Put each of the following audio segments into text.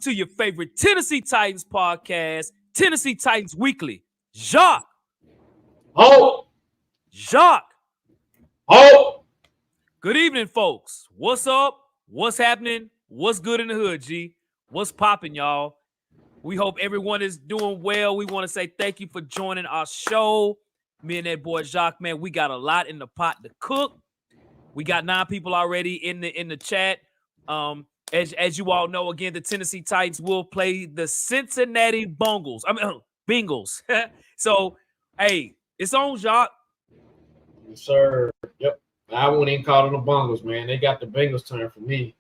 to your favorite Tennessee Titans podcast, Tennessee Titans Weekly. Jacques. Oh. Jacques. Oh. Good evening, folks. What's up? What's happening? What's good in the hood, G? What's popping, y'all? We hope everyone is doing well. We want to say thank you for joining our show. Me and that boy Jacques, man, we got a lot in the pot to cook. We got 9 people already in the chat. As you all know, again, the Tennessee Titans will play the Cincinnati Bengals. So, hey, it's on, Jacques. Yes, sir. Yep. I wouldn't even call them the Bengals, man. They got the Bengals turn for me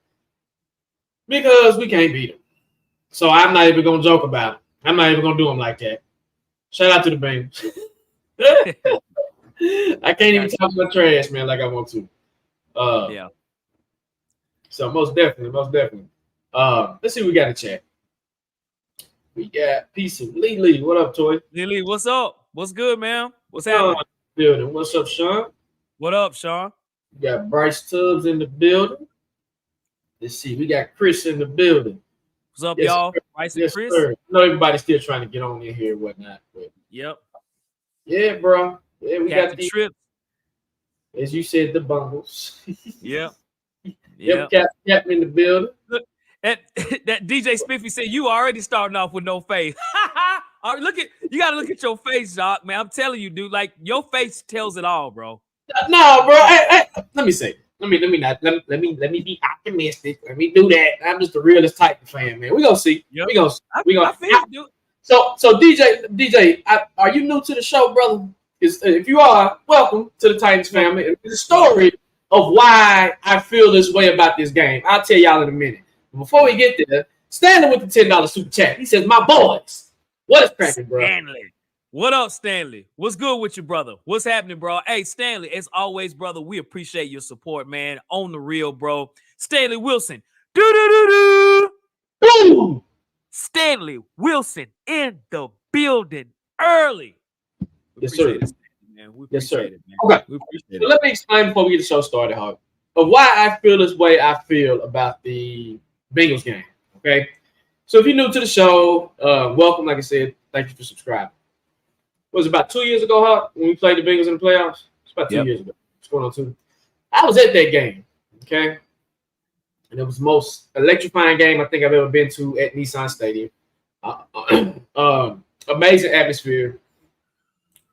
because we can't beat them. So I'm not even going to joke about it. I'm not even going to do them like that. Shout out to the Bengals. I can't even talk about trash, man, like I want to. Yeah. So most definitely. Let's see what we got in chat. We got Peace of Lee. What up, Toy? Lee, what's up? What's good, man? What's happening? Building. What's up, Sean? What up, Sean? We got Bryce Tubbs in the building. Let's see. We got Chris in the building. What's up, y'all? Bryce and Chris? Sir. I know everybody's still trying to get on in here and whatnot. But yep. Yeah, bro. Yeah, we Captain got the trip. As you said, the Bengals. Yep. Yep. Captain in the building. Look, that DJ Spiffy said you already starting off with no face. All right, you gotta look at your face, Jacques, man. I'm telling you, dude. Like your face tells it all, bro. No, bro. Hey, let me say. Let me be optimistic. Let me do that. I'm just the realest Titan fan, man. We gonna see. Yep. We gonna. I feel it, dude. So DJ, are you new to the show, brother? If you are, welcome to the Titans family. It's the story of why I feel this way about this game. I'll tell y'all in a minute. Before we get there, Stanley with the $10 super chat. He says, "My boys, what is cracking, bro?" Stanley. What up, Stanley? What's good with you, brother? What's happening, bro? Hey, Stanley, as always, brother, we appreciate your support, man. On the real, bro. Stanley Wilson. Boom. Stanley Wilson in the building early. Yes, sir. We appreciate it, man. Okay. We appreciate So it. let me explain before we get the show started, Hawk, of why I feel this way I feel about the Bengals game. Okay. So if you're new to the show, welcome. Like I said, thank you for subscribing. It was about 2 years ago, Hawk, when we played the Bengals in the playoffs. It's about 2 years ago. What's going on, too? I was at that game. Okay. And it was the most electrifying game I think I've ever been to at Nissan Stadium. Amazing atmosphere.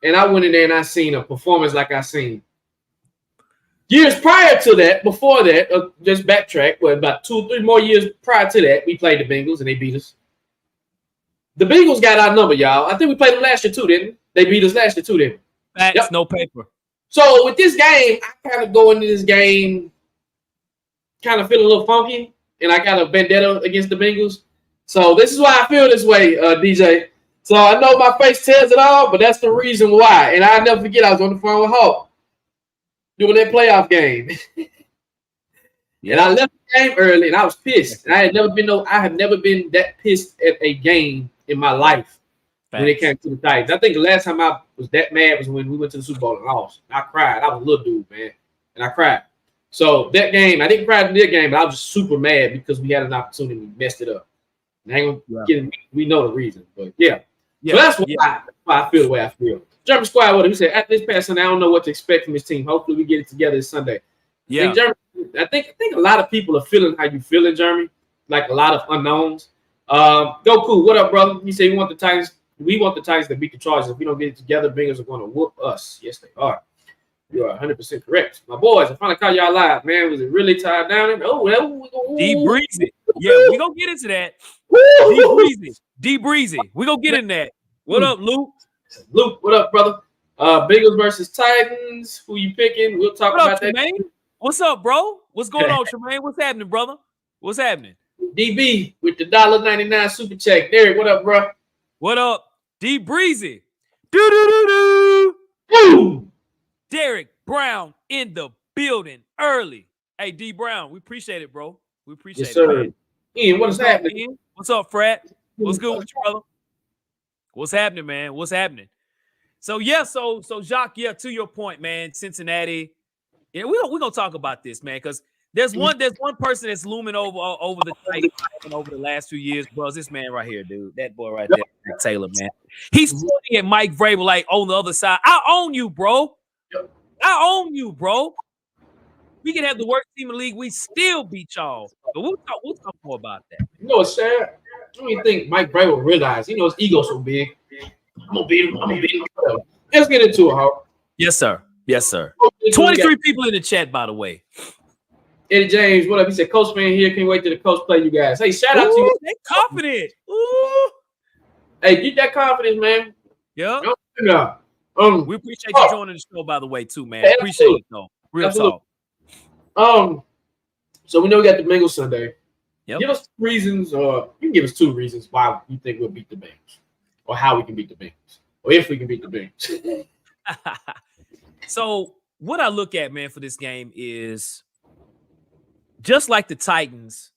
And I went in there and I seen a performance like I seen years prior to that. Before that, just backtrack. About 2 or 3 more years prior to that, we played the Bengals and they beat us. The Bengals got our number, y'all. I think we played them last year too, didn't they? They beat us last year too, didn't they? Facts, yep. No paper. So with this game, I kind of go into this game kind of feeling a little funky, and I got a vendetta against the Bengals. So this is why I feel this way, DJ. So I know my face tells it all, but that's the reason why. And I'll never forget, I was on the phone with Hawk doing that playoff game. And I left the game early, and I was pissed. And I have never been that pissed at a game in my life. When it came to the Titans. I think the last time I was that mad was when we went to the Super Bowl and lost. I cried. I was a little dude, man. And I cried. So that game, I didn't cry in that game, but I was just super mad because we had an opportunity and we messed it up. And I ain't gonna get it. We know the reason. But yeah. So that's why I feel the way I feel. German Squad, what he said, at this past Sunday, I don't know what to expect from this team. Hopefully we get it together this Sunday. Yeah. I think a lot of people are feeling how you feeling, Jeremy. Like a lot of unknowns. Goku, what up, brother? You say we want the Titans to beat the Chargers. If we don't get it together, Bengals are going to whoop us. Yes, they are. You are 100% correct. My boys, I finally caught y'all live, man. Was it really tied down? D Breezy. Yeah, we going to get into that. D Breezy. We going to get in that. What up, Luke? Luke, what up, brother? Bengals versus Titans. Who you picking? We'll talk about that. Tremaine? What's up, bro? What's going on, Tremaine? What's happening, brother? What's happening? DB with the $1.99 super check. Derek, what up, bro? What up? D Breezy. Derek Brown in the building early. Hey, D Brown, we appreciate it, bro. We appreciate it. Man. Ian, what is happening? Ian? What's up, Fred? What's good with you, brother? What's happening, man? What's happening? So Jacques, to your point, man, Cincinnati. Yeah, we're gonna talk about this, man, because There's one person that's looming over the Titans over the last few years, bro. It's this man right here, dude. That boy right there, Taylor, man. He's pointing at Mike Vrabel like on the other side. I own you, bro. I own you, bro. We can have the worst team in the league. We still beat y'all. But we'll talk more about that. You know what's sad? I don't even think Mike Vrabel realized. His ego so big. I'm gonna beat him. Let's get into it, Hawk. Yes, sir. Yes, sir. 23 people in the chat, by the way. Eddie James, what up? He said, Coach fan here. Can't wait till the coach play you guys. Hey, shout out to you. They confident. Ooh. Hey, get that confidence, man. Yeah. We appreciate you joining the show, by the way, too, man. Appreciate it, though. Real talk. So we know we got the Bengals Sunday. Yep. Give us reasons, or you can give us 2 reasons why you think we'll beat the Bengals, or how we can beat the Bengals, or if we can beat the Bengals. So what I look at, man, for this game is just like the Titans.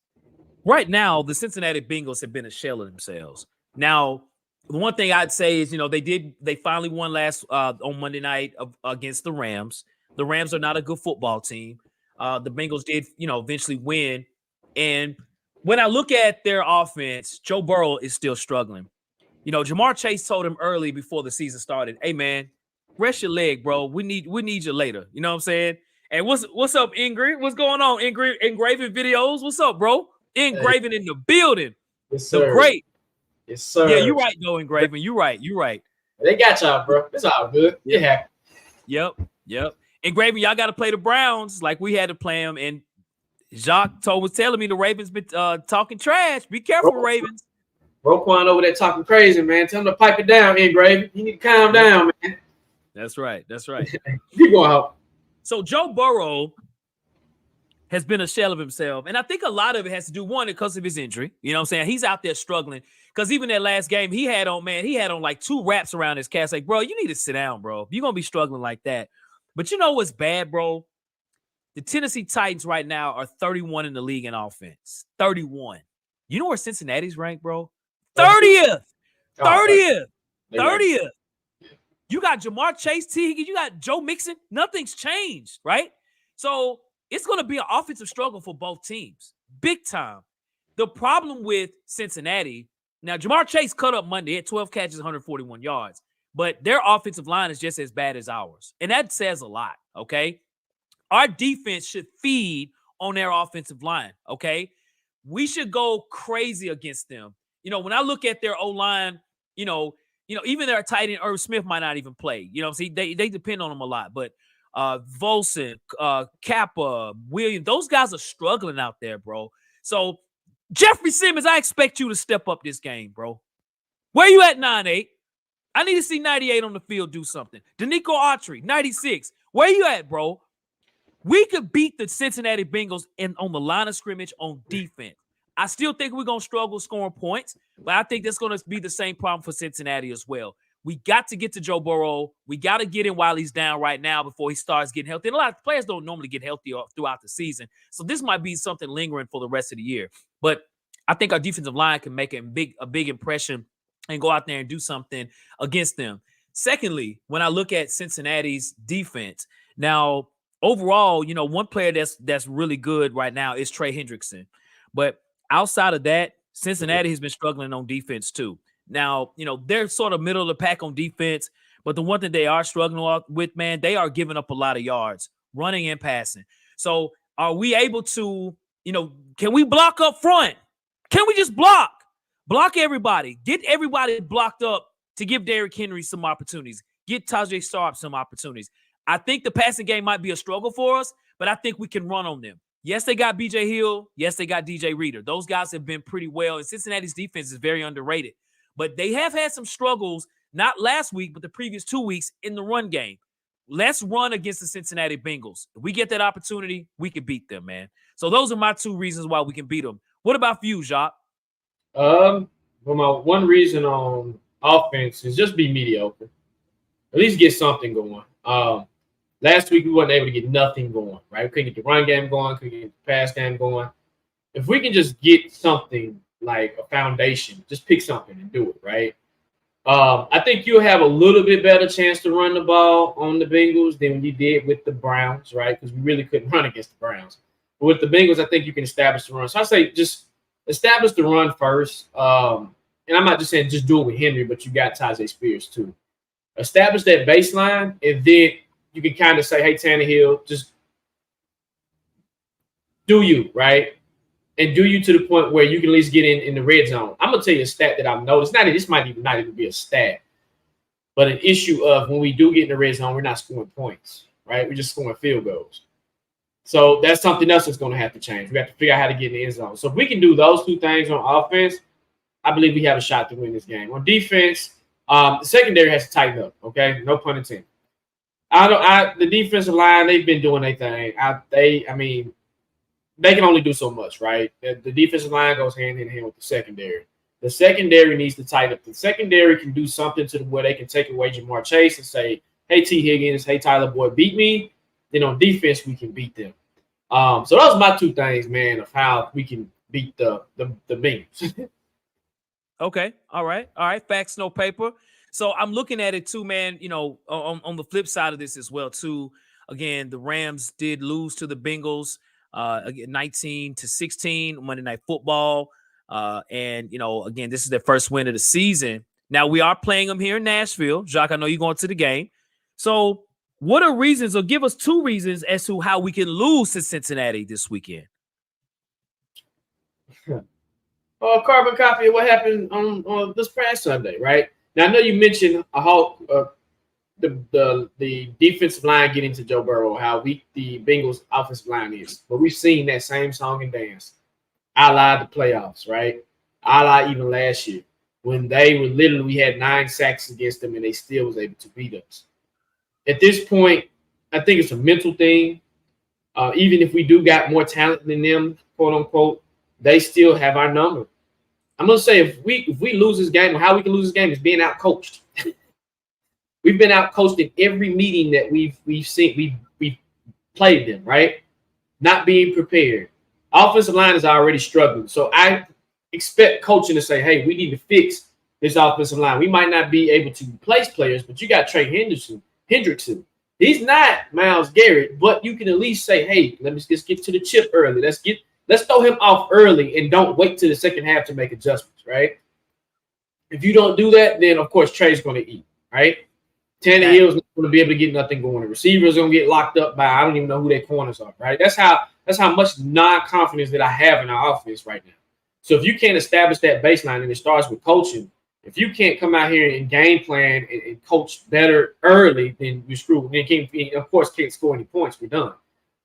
Right now, the Cincinnati Bengals have been a shell of themselves. Now, the one thing I'd say is, they finally won last on Monday night against the Rams. The Rams are not a good football team. The Bengals did, eventually win. And when I look at their offense, Joe Burrow is still struggling. Jamar Chase told him early before the season started, hey, man, rest your leg, bro. We need you later. You know what I'm saying? And what's up, Ingrid? What's going on, Ingrid? Engraving videos. What's up, bro? Engraving in the building. Yes, sir. The great. Yes, sir. Yeah, you're right, though, Engraving. You're right. They got y'all, bro. It's all good. Yeah. Yep. Engraving, y'all got to play the Browns like we had to play them. And Jacques was telling me the Ravens been talking trash. Be careful, Ravens. Roquan over there talking crazy, man. Tell him to pipe it down, Engraving. You need to calm down, man. That's right. Keep going out. So Joe Burrow has been a shell of himself. And I think a lot of it has to do, one, because of his injury. You know what I'm saying? He's out there struggling. Because even that last game, he had on like 2 wraps around his cast. Like, bro, you need to sit down, bro. You're going to be struggling like that. But you know what's bad, bro? The Tennessee Titans right now are 31 in the league in offense. 31. You know where Cincinnati's ranked, bro? 30th. 30th. 30th. You got Jamar Chase, T. Higgins, you got Joe Mixon. Nothing's changed, right? So it's going to be an offensive struggle for both teams. Big time. The problem with Cincinnati, now Jamar Chase cut up Monday at 12 catches, 141 yards. But their offensive line is just as bad as ours. And that says a lot, okay? Our defense should feed on their offensive line, okay? We should go crazy against them. When I look at their O-line, even their tight end, Irv Smith might not even play. See, they depend on him a lot. But Volson, Kappa, Williams, those guys are struggling out there, bro. So, Jeffrey Simmons, I expect you to step up this game, bro. Where you at, 9-8? I need to see 98 on the field do something. Danico Autry, 96. Where you at, bro? We could beat the Cincinnati Bengals on the line of scrimmage on defense. I still think we're going to struggle scoring points, but I think that's going to be the same problem for Cincinnati as well. We got to get to Joe Burrow. We got to get him while he's down right now before he starts getting healthy. And a lot of players don't normally get healthy throughout the season. So this might be something lingering for the rest of the year. But I think our defensive line can make a big impression and go out there and do something against them. Secondly, when I look at Cincinnati's defense, now overall, one player that's really good right now is Trey Hendrickson. But outside of that, Cincinnati has been struggling on defense too. Now, they're sort of middle of the pack on defense, but the one thing they are struggling with, man, they are giving up a lot of yards, running and passing. So are we able to, can we block up front? Can we just block? Block everybody. Get everybody blocked up to give Derrick Henry some opportunities. Get Tajay Sharp some opportunities. I think the passing game might be a struggle for us, but I think we can run on them. Yes, they got B.J. Hill. Yes, they got DJ Reader. Those guys have been pretty well, and Cincinnati's defense is very underrated. But they have had some struggles, not last week, but the previous 2 weeks in the run game. Let's run against the Cincinnati Bengals. If we get that opportunity, we can beat them, man. So those are my 2 reasons why we can beat them. What about for you, Jacques? Well, my one reason on offense is just be mediocre. At least get something going. Last week, we wasn't able to get nothing going, right? We couldn't get the run game going, couldn't get the pass game going. If we can just get something like a foundation, just pick something and do it, right? I think you'll have a little bit better chance to run the ball on the Bengals than you did with the Browns, right? Because we really couldn't run against the Browns. But with the Bengals, I think you can establish the run. So I say just establish the run first. And I'm not just saying just do it with Henry, but you got Tajay Spears too. Establish that baseline, and then you can kind of say, hey, Tannehill, just do you, right? And do you to the point where you can at least get in the red zone. I'm going to tell you a stat that I've noticed. This might not even be a stat, but an issue of when we do get in the red zone, we're not scoring points, right? We're just scoring field goals. So that's something else that's going to have to change. We have to figure out how to get in the end zone. So if we can do those two things on offense, I believe we have a shot to win this game. On defense, the secondary has to tighten up, okay? No pun intended. The defensive line, they've been doing their thing. They can only do so much, right? The defensive line goes hand in hand with the secondary. The secondary needs to tighten up. The secondary can do something to where they can take away Jamar Chase and say, hey, T. Higgins, hey, Tyler Boyd, beat me. Then on defense, we can beat them. So those are my two things, man, of how we can beat the Bengals. Okay. All right. Facts, no paper. So I'm looking at it too, man, on the flip side of this as well, too. Again, the Rams did lose to the Bengals 19-16 Monday Night Football. And again, this is their first win of the season. Now we are playing them here in Nashville. Jacques, I know you're going to the game. So what are reasons, or give us two reasons as to how we can lose to Cincinnati this weekend? Carbon copy of what happened on this past Sunday, right? Now I know you mentioned the defensive line getting to Joe Burrow, how weak the Bengals offensive line is. But we've seen that same song and dance, a la the playoffs, right? A la even last year, when we had 9 sacks against them and they still was able to beat us. At this point, I think it's a mental thing. Even if we do got more talent than them, quote unquote, they still have our number. I'm gonna say if we lose this game, how we can lose this game is being out coached. We've been out coached in every meeting that we've seen. We've played them, right? Not being prepared. Offensive line is already struggling. So I expect coaching to say, hey, we need to fix this offensive line. We might not be able to replace players, but you got Trey Hendrickson. He's not Myles Garrett, but you can at least say, hey, let's get to the chip early. Let's throw him off early and don't wait till the second half to make adjustments, right? If you don't do that, then of course Trey's going to eat, right? Tannehill's not going to be able to get nothing going. The receivers going to get locked up by I don't even know who their corners are, right? That's how much non-confidence that I have in our offense right now. So if you can't establish that baseline, and it starts with coaching, if you can't come out here and game plan and coach better early, then you're screwed. Then of course can't score any points. We're done.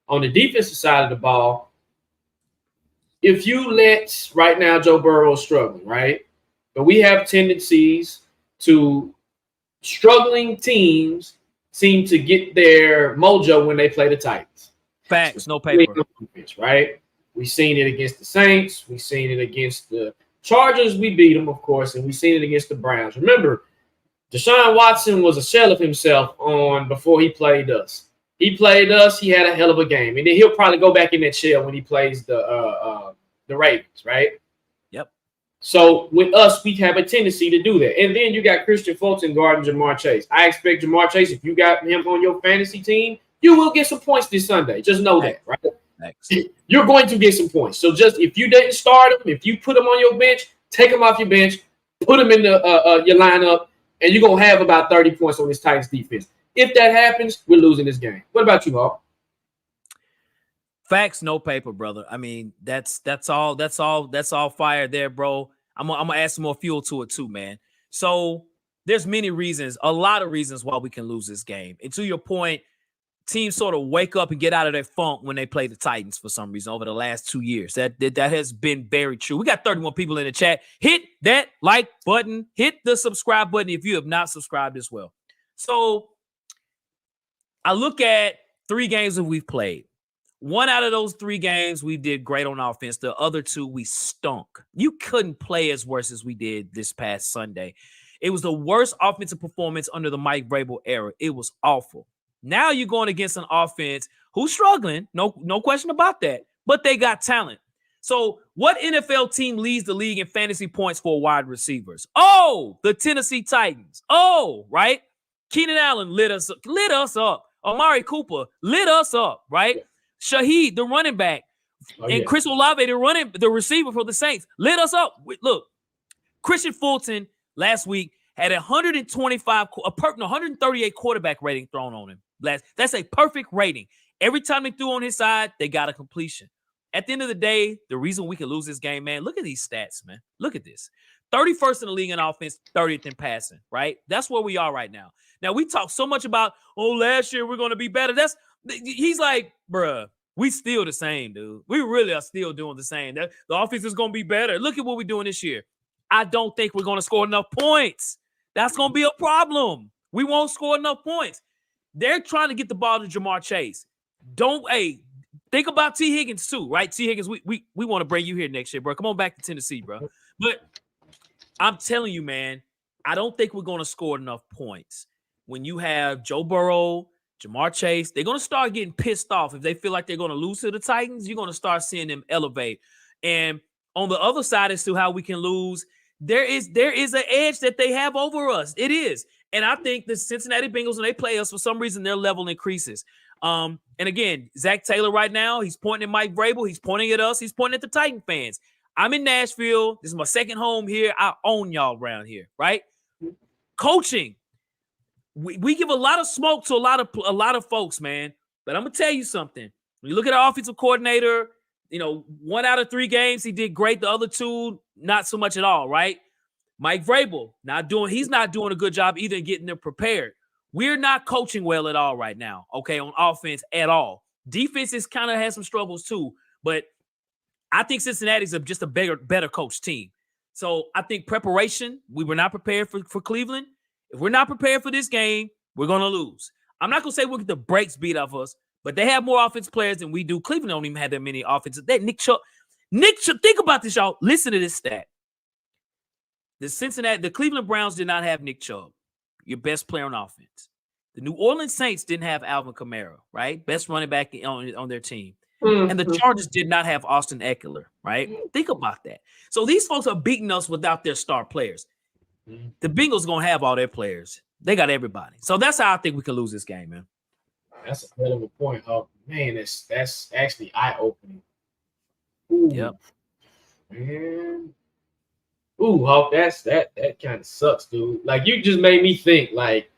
On the defensive side of the ball, if you let right now Joe Burrow is struggling, right? But we have tendencies to struggling teams seem to get their mojo when they play the Titans. Facts, no paper. Right? We've seen it against the Saints. We've seen it against the Chargers. We beat them, of course, and we've seen it against the Browns. Remember, Deshaun Watson was a shell of himself before he played us. He played us. He had a hell of a game, and then he'll probably go back in that shell when he plays the Ravens, right? Yep. So with us, we have a tendency to do that. And then you got Christian Fulton guarding Jamar Chase. I expect Jamar Chase, if you got him on your fantasy team, you will get some points this Sunday. Just know that, right? Thanks. You're going to get some points. So just if you didn't start him, if you put him on your bench, take him off your bench, put him in your lineup, and you're going to have about 30 points on this Titans defense. If that happens, we're losing this game. What about you, Hawk? Facts, no paper, brother. I mean, that's all fire there, bro. I'm gonna add some more fuel to it too, man. So there's many reasons, a lot of reasons why we can lose this game. And to your point, teams sort of wake up and get out of their funk when they play the Titans for some reason over the last 2 years. That has been very true. We got 31 people in the chat. Hit that like button. Hit the subscribe button if you have not subscribed as well. So I look at 3 games that we've played. 1 out of those 3 games, we did great on offense. The other 2, we stunk. You couldn't play as worse as we did this past Sunday. It was the worst offensive performance under the Mike Vrabel era. It was awful. Now you're going against an offense who's struggling. No question about that. But they got talent. So what NFL team leads the league in fantasy points for wide receivers? Oh, the Tennessee Titans. Oh, right? Keenan Allen lit us up. Amari Cooper lit us up, right? Shaheed, the running back, And Chris Olave, they're running the receiver for the Saints, lit us up. Look, Christian Fulton last week had 138 quarterback rating thrown on him. That's a perfect rating. Every time they threw on his side, they got a completion. At the end of the day, the reason we can lose this game, man, look at these stats, man. Look at this. 31st in the league in offense, 30th in passing, right? That's where we are right now. Now, we talk so much about, last year we're going to be better. He's like, bruh, we still the same, dude. We really are still doing the same. The offense is going to be better. Look at what we're doing this year. I don't think we're going to score enough points. That's going to be a problem. We won't score enough points. They're trying to get the ball to Jamar Chase. Think about T. Higgins too, right? T. Higgins, we want to bring you here next year, bro. Come on back to Tennessee, bro. But I'm telling you, man, I don't think we're going to score enough points. When you have Joe Burrow, Jamar Chase, they're going to start getting pissed off. If they feel like they're going to lose to the Titans, you're going to start seeing them elevate. And on the other side as to how we can lose, there is an edge that they have over us. It is. And I think the Cincinnati Bengals, when they play us, for some reason, their level increases. And again, Zach Taylor right now, he's pointing at Mike Vrabel. He's pointing at us. He's pointing at the Titan fans. I'm in Nashville. This is my second home here. I own y'all around here, right? Coaching. We give a lot of smoke to a lot of folks, man. But I'm going to tell you something. When you look at our offensive coordinator, 1 out of 3 games, he did great. The other 2, not so much at all, right? Mike Vrabel, he's not doing a good job either getting them prepared. We're not coaching well at all right now, okay, on offense at all. Defenses kind of has some struggles too, but I think Cincinnati's just a better coach team. So I think preparation, we were not prepared for Cleveland. If we're not prepared for this game, we're going to lose. I'm not going to say we'll get the brakes beat off us, but they have more offense players than we do. Cleveland don't even have that many offenses. Nick Chubb, think about this, y'all. Listen to this stat. The Cleveland Browns did not have Nick Chubb, your best player on offense. The New Orleans Saints didn't have Alvin Kamara, right? Best running back on their team. And the Chargers did not have Austin Eckler, right? Think about that. So these folks are beating us without their star players. The Bengals going to have all their players. They got everybody. So that's how I think we can lose this game, man. That's a hell of a point. Oh, man, that's actually eye-opening. Yep. Man. Ooh, Hawk, that kind of sucks, dude. Like, you just made me think, like,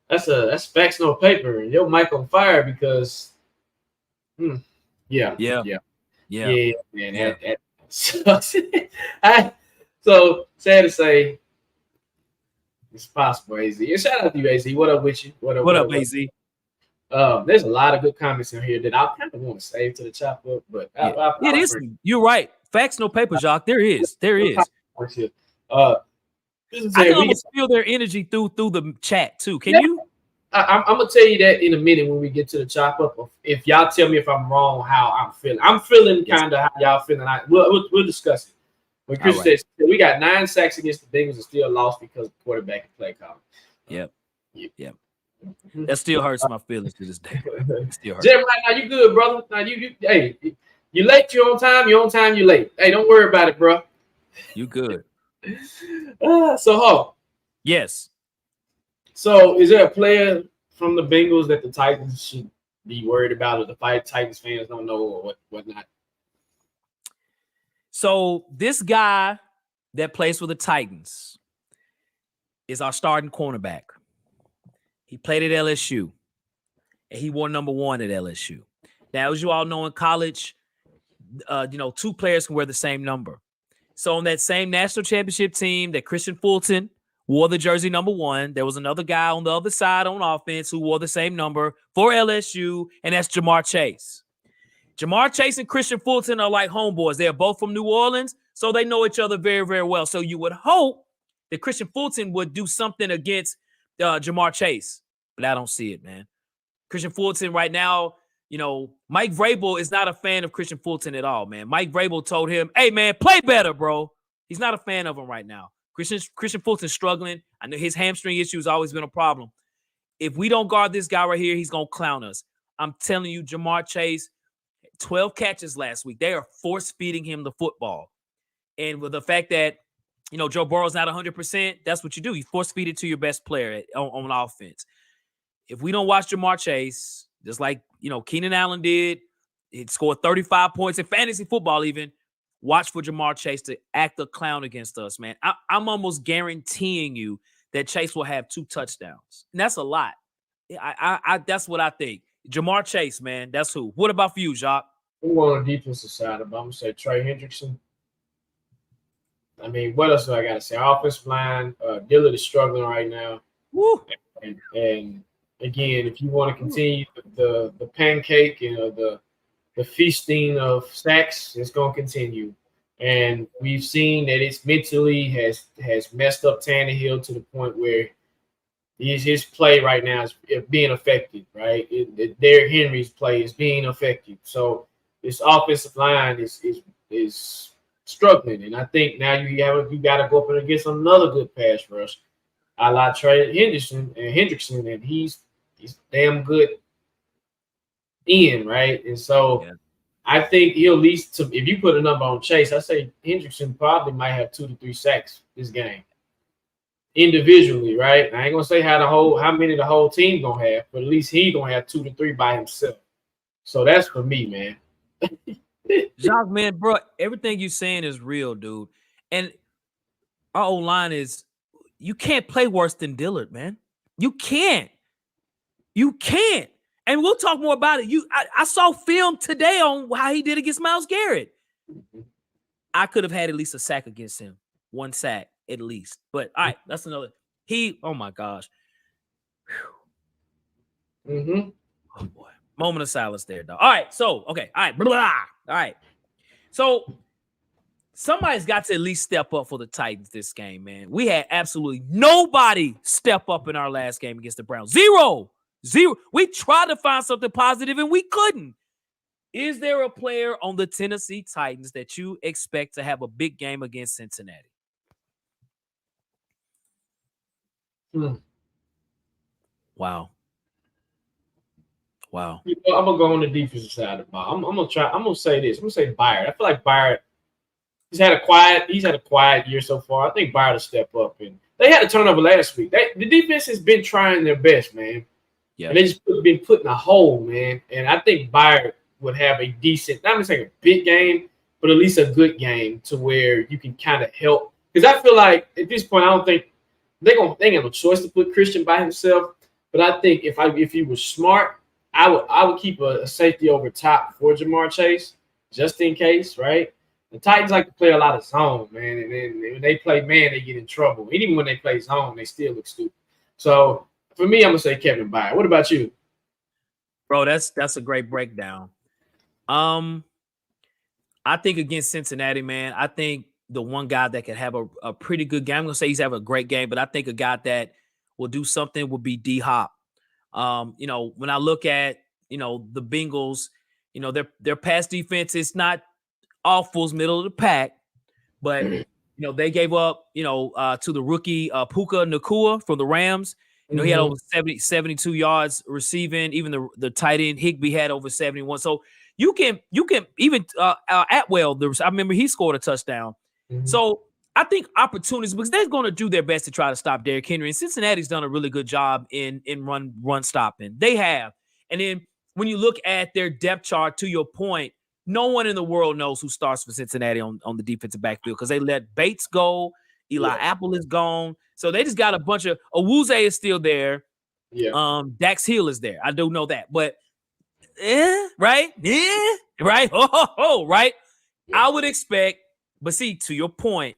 that's facts no paper, and your mic on fire because yeah, man, that sucks. So sad to say, it's possible, AZ. And shout out to you, AZ. What up with you? What up, AZ? There's a lot of good comments in here that I kind of want to save to the chop up, but it is. You're right. Facts no paper, Jacques. There is. I can almost feel their energy through the chat too. Can you? I'm gonna tell you that in a minute when we get to the chop up. If y'all tell me if I'm wrong, how I'm feeling. I'm feeling kind of how y'all feeling. We'll discuss it. When Chris says we got 9 sacks against the Bengals and still lost because of quarterback and play call. Yep. That still hurts my feelings to this day. Jeremiah, now you good, brother. Now you hey, you late, you're on time. You're on time, you late. Hey, don't worry about it, bro. You good. So, yes. So, is there a player from the Bengals that the Titans should be worried about, or the Titans fans don't know, or whatnot? So, this guy that plays for the Titans is our starting cornerback. He played at LSU, and he wore number 1 at LSU. Now, as you all know, in college, 2 players can wear the same number. So on that same national championship team that Christian Fulton wore the jersey number 1, there was another guy on the other side on offense who wore the same number for LSU, and that's Jamar Chase. Jamar Chase and Christian Fulton are like homeboys. They're both from New Orleans, so they know each other very, very well. So you would hope that Christian Fulton would do something against Jamar Chase, but I don't see it, man. Christian Fulton right now, Mike Vrabel is not a fan of Christian Fulton at all, man. Mike Vrabel told him, hey, man, play better, bro. He's not a fan of him right now. Christian Fulton's struggling. I know his hamstring issue has always been a problem. If we don't guard this guy right here, he's going to clown us. I'm telling you, Jamar Chase, 12 catches last week. They are force-feeding him the football. And with the fact that, Joe Burrow's not 100%, that's what you do. You force-feed it to your best player on offense. If we don't watch Jamar Chase, just like, Keenan Allen did, It scored 35 points in fantasy football even. Watch for Jamar Chase to act a clown against us, man. I'm almost guaranteeing you that Chase will have 2 touchdowns. And that's a lot. That's what I think. Jamar Chase, man. That's who. What about for you, Jacques? I'm on the defensive side, but I'm going to say Trey Hendrickson. I mean, what else do I got to say? Offensive line, Dillard is struggling right now. Woo. And again, if you want to continue the pancake, the feasting of sacks, it's going to continue. And we've seen that it's mentally has messed up Tannehill to the point where his play right now is being affected, right? Derrick Henry's play is being affected. So this offensive line is struggling. And I think now you got to go up against another good pass rush. I like Trey Hendrickson, and he's damn good in, right? And so I think he'll at least, if you put a number on Chase, I say Hendrickson probably might have 2 to 3 sacks this game individually, right? I ain't gonna say how many the whole team gonna have, but at least he gonna have 2 to 3 by himself. So that's for me, man. Jacques, man, bro, everything you're saying is real, dude. And our old line is, you can't play worse than Dillard, man. You can't. And we'll talk more about it. I saw film today on how he did against Myles Garrett. I could have had at least a sack against him. 1 sack at least. But all right, that's another. Oh my gosh. Mm-hmm. Oh boy. Moment of silence there, dog. All right. So, okay. All right. Blah, blah. All right. So somebody's got to at least step up for the Titans this game, man. We had absolutely nobody step up in our last game against the Browns. Zero. We tried to find something positive and we couldn't. Is there a player on the Tennessee Titans that you expect to have a big game against Cincinnati? Wow. I'm gonna go on the defensive side of the ball. I'm gonna say this. I'm gonna say Byard. I feel like Byard. He's had a quiet year so far. I think Byard will step up, and they had a turnover last week. The defense has been trying their best, man. Yeah. And they just been put in a hole, man. And I think Byard would have a decent, not gonna say a big game, but at least a good game to where you can kind of help. Because I feel like at this point, I don't think they ain't have a choice to put Christian by himself. But I think if he was smart, I would keep a safety over top for Jamar Chase just in case, right? The Titans like to play a lot of zone, man, and then when they play man, they get in trouble. And even when they play zone, they still look stupid. So for me, I'm gonna say Kevin Byard. What about you, bro? That's a great breakdown. I think against Cincinnati, man, I think the one guy that could have a pretty good game. I'm gonna say he's having a great game, but I think a guy that will do something will be D-Hop. When I look at the Bengals, their pass defense is not awful, middle of the pack, but they gave up to the rookie Puka Nacua from the Rams. He had over 72 yards receiving. Even the tight end Higbee had over 71. So you can even Atwell. I remember he scored a touchdown. So I think opportunities, because they're going to do their best to try to stop Derrick Henry. And Cincinnati's done a really good job in run stopping. They have. And then when you look at their depth chart, to your point, no one in the world knows who starts for Cincinnati on the defensive backfield because they let Bates go. Eli Apple is gone. So they just got a bunch of – Awuzie is still there. Yeah. Dax Hill is there. I do know that. But right? Yeah. Right? Right? Yeah. I would expect – but see, to your point,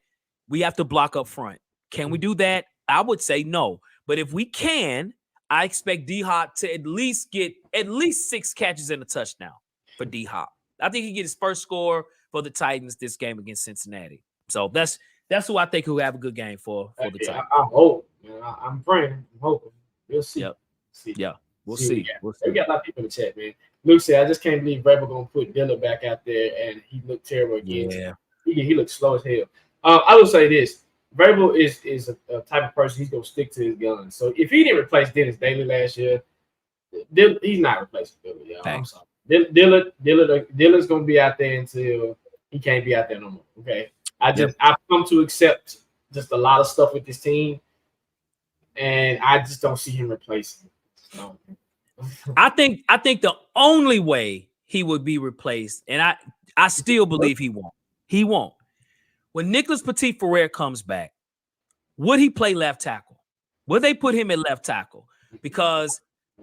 we have to block up front. Can we do that? I would say no. But if we can, I expect D-Hop to at least get 6 catches and a touchdown for D-Hop. I think he get his first score for the Titans this game against Cincinnati. So that's who I think will have a good game for the Titans. I hope. Man. I'm praying. I'm hoping. We'll see. Yep. See. Yeah. We'll see. We got a lot of people in the chat, man. Luke said, I just can't believe Vrabel going to put Dillard back out there, and he looked terrible again. Yeah. He looked slow as hell. I will say this. Vrabel is a type of person, he's going to stick to his guns. So if he didn't replace Dennis Daly last year, he's not replacing Dillard, y'all. I'm sorry. Dillard's going to be out there until he can't be out there no more, okay? I've come to accept just a lot of stuff with this team, and I just don't see him replacing him. So. I think the only way he would be replaced. And I still believe he won't. He won't. When Nicholas Petit-Frere comes back, would he play left tackle? Would they put him at left tackle? Because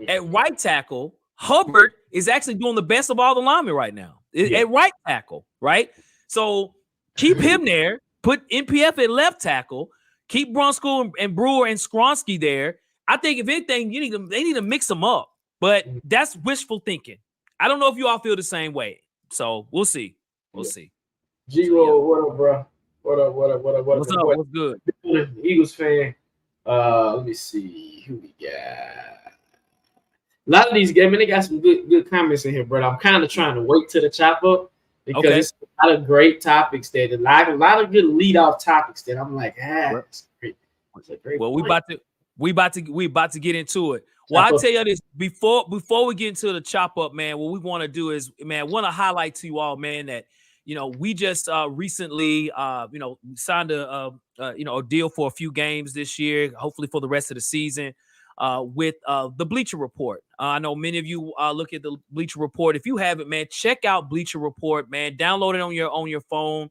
at right tackle, Hubbard is actually doing the best of all the linemen right now. At right tackle, right? So keep him there. Put NPF at left tackle. Keep Brunskill and Brewer and Skronsky there. I think if anything, they need to mix them up. But that's wishful thinking. I don't know if you all feel the same way. So we'll see. We'll see. G-Roll, what up, bro? What up? What's up? What's good? Eagles fan. Let me see who we got. A lot of these games, they got some good comments in here, but I'm kind of trying to wait to the chop up because it's a lot of great topics there. A lot of good lead off topics that I'm like, it's great. It's a great well, point. we about to get into it. Well, I'll tell you this before we get into the chop up, man. What we want to do is, man, want to highlight to you all, man, that we just recently signed a deal for a few games this year, hopefully for the rest of the season, with the Bleacher Report. I know many of you look at the Bleacher Report. If you haven't, man, check out Bleacher Report, man. Download it on your phone,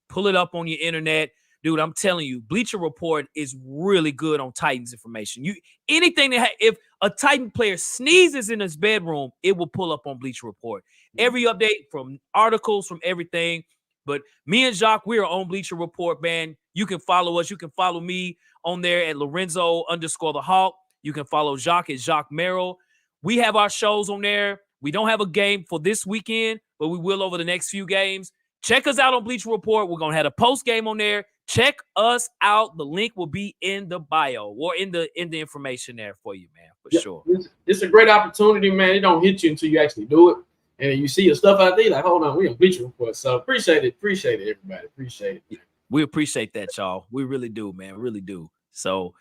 pull it up on your internet. Dude, I'm telling you, Bleacher Report is really good on Titans information. Anything if a Titan player sneezes in his bedroom, it will pull up on Bleacher Report. Every update from articles, from everything. But me and Jacques, we are on Bleacher Report, man. You can follow us. You can follow me on there at Lorenzo_the Hawk. You can follow Jacques at Jacques Merrill. We have our shows on there. We don't have a game for this weekend, but we will over the next few games. Check us out on Bleacher Report. We're going to have a post game on there. Check us out. The link will be in the bio or in the information there for you, man, for sure. It's a great opportunity, man. It don't hit you until you actually do it. And you see your stuff out there, like, hold on, we on Bleacher Report. So appreciate it, everybody. Appreciate it. We appreciate that, y'all. We really do, man. We really do. So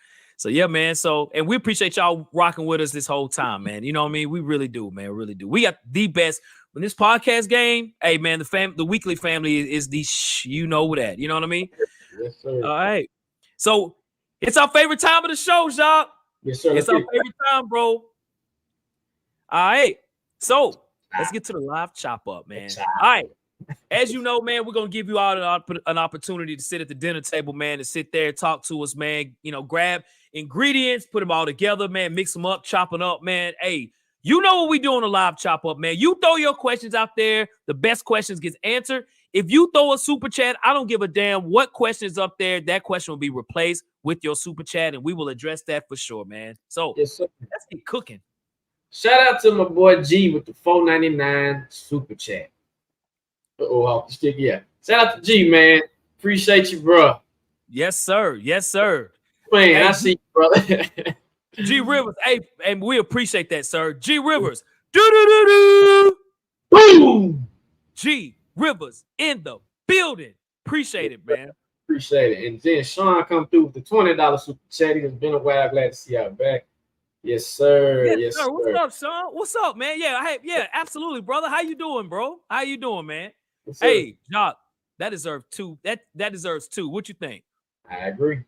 yeah, man. And we appreciate y'all rocking with us this whole time, man. You know what I mean? We really do, man. Really do. We got the best. When this podcast game, hey, man, the weekly family is the you know that. You know what I mean? Yes, sir. All right. So it's our favorite time of the show, Jacques. Yes, sir. It's our favorite time, bro. All right. So let's get to the live chop up, man. All right. As you know, man, we're going to give you all an opportunity to sit at the dinner table, man, to sit there and talk to us, man. Grab ingredients, put them all together, man, mix them up, chop them up, man. Hey, you know what we do on the live chop up, man. You throw your questions out there. The best questions gets answered. If you throw a super chat, I don't give a damn what question is up there. That question will be replaced with your super chat, and we will address that for sure, man. So yes, sir. Let's get cooking. Shout out to my boy G with the $4.99 super chat. Off the stick, yeah. Shout out to G, man. Appreciate you, bro. Yes, sir. Yes, sir. Man, hey, I see you, brother. G Rivers, hey, and we appreciate that, sir. G Rivers, do. Boom. G Rivers in the building. Appreciate it, man. Appreciate it. And then Sean come through with the $20 super chat. It's been a while. Glad to see y'all back. Yes, sir. Yes, sir. What's up, Sean? What's up, man? Yeah, absolutely, brother. How you doing, bro? How you doing, man? Yes, hey, Jacques, that deserves two. That deserves two. What you think? I agree.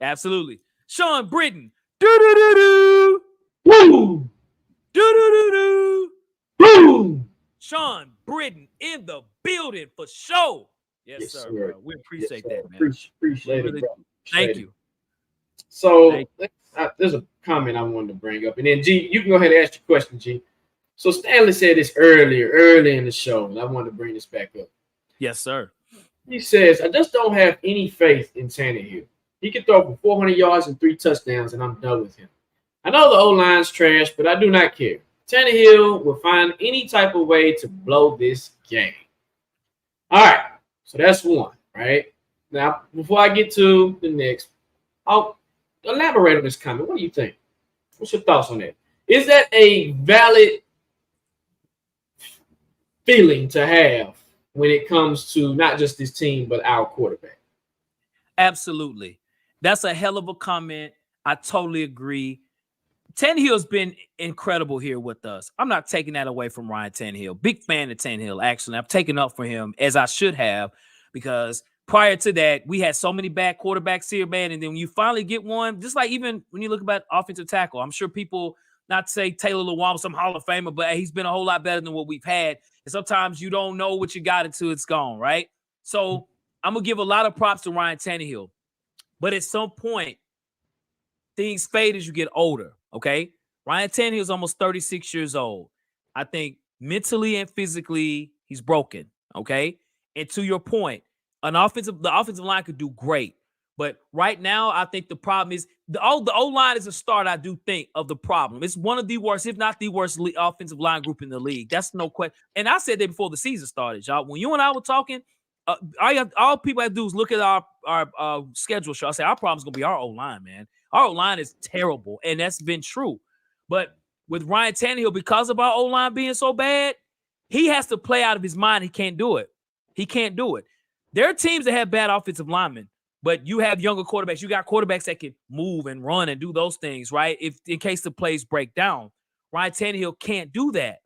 Absolutely. Sean Britton. Do. Woo! Do. Boom! Sean Britton in the building for sure. Yes, sir. Bro. We appreciate that, man. Appreciate it, bro. Thank you. So there's a comment I wanted to bring up, and then G, you can go ahead and ask your question, G. So Stanley said this early in the show, and I wanted to bring this back up. Yes, sir. He says, I just don't have any faith in Tannehill. He can throw for 400 yards and 3 touchdowns, and I'm done with him. I know the O-line's trash, but I do not care. Tannehill will find any type of way to blow this game. All right, so that's one, right? Now, before I get to the next, I'll elaborate on this comment. What do you think? What's your thoughts on that? Is that a valid feeling to have when it comes to not just this team, but our quarterback? Absolutely. That's a hell of a comment. I totally agree. Tannehill's been incredible here with us. I'm not taking that away from Ryan Tannehill. Big fan of Tannehill, actually. I've taken up for him, as I should have, because prior to that, we had so many bad quarterbacks here, man. And then when you finally get one, just like even when you look about offensive tackle, I'm sure people not to say Taylor Lewan, some Hall of Famer, but he's been a whole lot better than what we've had. And sometimes you don't know what you got until it's gone, right? So I'm going to give a lot of props to Ryan Tannehill. But at some point, things fade as you get older, okay? Ryan Tannehill is almost 36 years old. I think mentally and physically, he's broken, okay? And to your point, the offensive line could do great. But right now, I think the problem is the O-line is a start, I do think, of the problem. It's one of the worst, if not the worst offensive line group in the league. That's no question. And I said that before the season started, y'all. When you and I were talking, all people have to do is look at our schedule show. I say our problem is going to be our O-line, man. Our O-line is terrible, and that's been true. But with Ryan Tannehill, because of our O-line being so bad, he has to play out of his mind. He can't do it. He can't do it. There are teams that have bad offensive linemen, but you have younger quarterbacks. You got quarterbacks that can move and run and do those things, right? If in case the plays break down, Ryan Tannehill can't do that.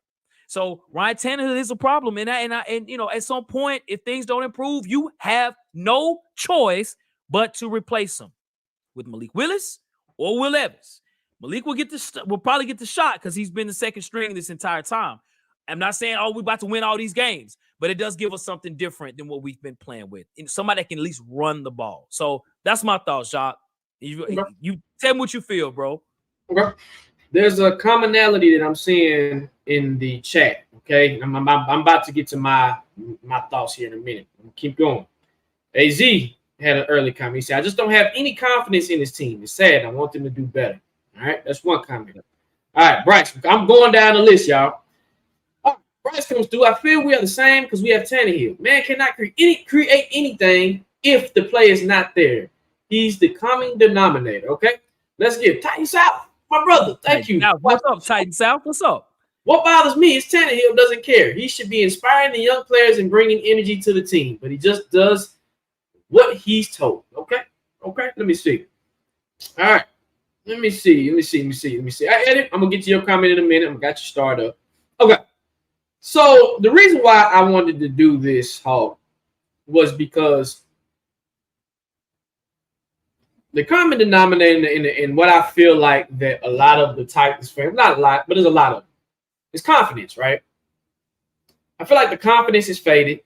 So Ryan Tannehill is a problem, and you know, at some point, if things don't improve, you have no choice but to replace him with Malik Willis or Will Evans. Malik will probably get the shot because he's been the second string this entire time. I'm not saying, oh, we're about to win all these games, but it does give us something different than what we've been playing with. And somebody that can at least run the ball. So that's my thoughts, Jacques. You tell me what you feel, bro. Okay. There's a commonality that I'm seeing in the chat. Okay, I'm about to get to my thoughts here in a minute. I'm gonna keep going. AZ had an early comment. He said, "I just don't have any confidence in this team. It's sad. I want them to do better." All right, that's one comment. All right, Bryce, I'm going down the list, y'all. Bryce comes through. I feel we are the same because we have Tannehill. Man cannot create anything if the play is not there. He's the common denominator. Okay, let's get Titan South, my brother. Thank you. Now, what's up, Titan South? What's up? What bothers me is Tannehill doesn't care. He should be inspiring the young players and bringing energy to the team, but he just does what he's told. Okay. Let me see. All right. Let me see. Eddie, I'm gonna get to your comment in a minute. I got you started up. Okay. So the reason why I wanted to do this, Hawk, was because the common denominator in what I feel like that a lot of the Titans fans, not a lot, but there's a lot of, is confidence, right? I feel like the confidence is faded.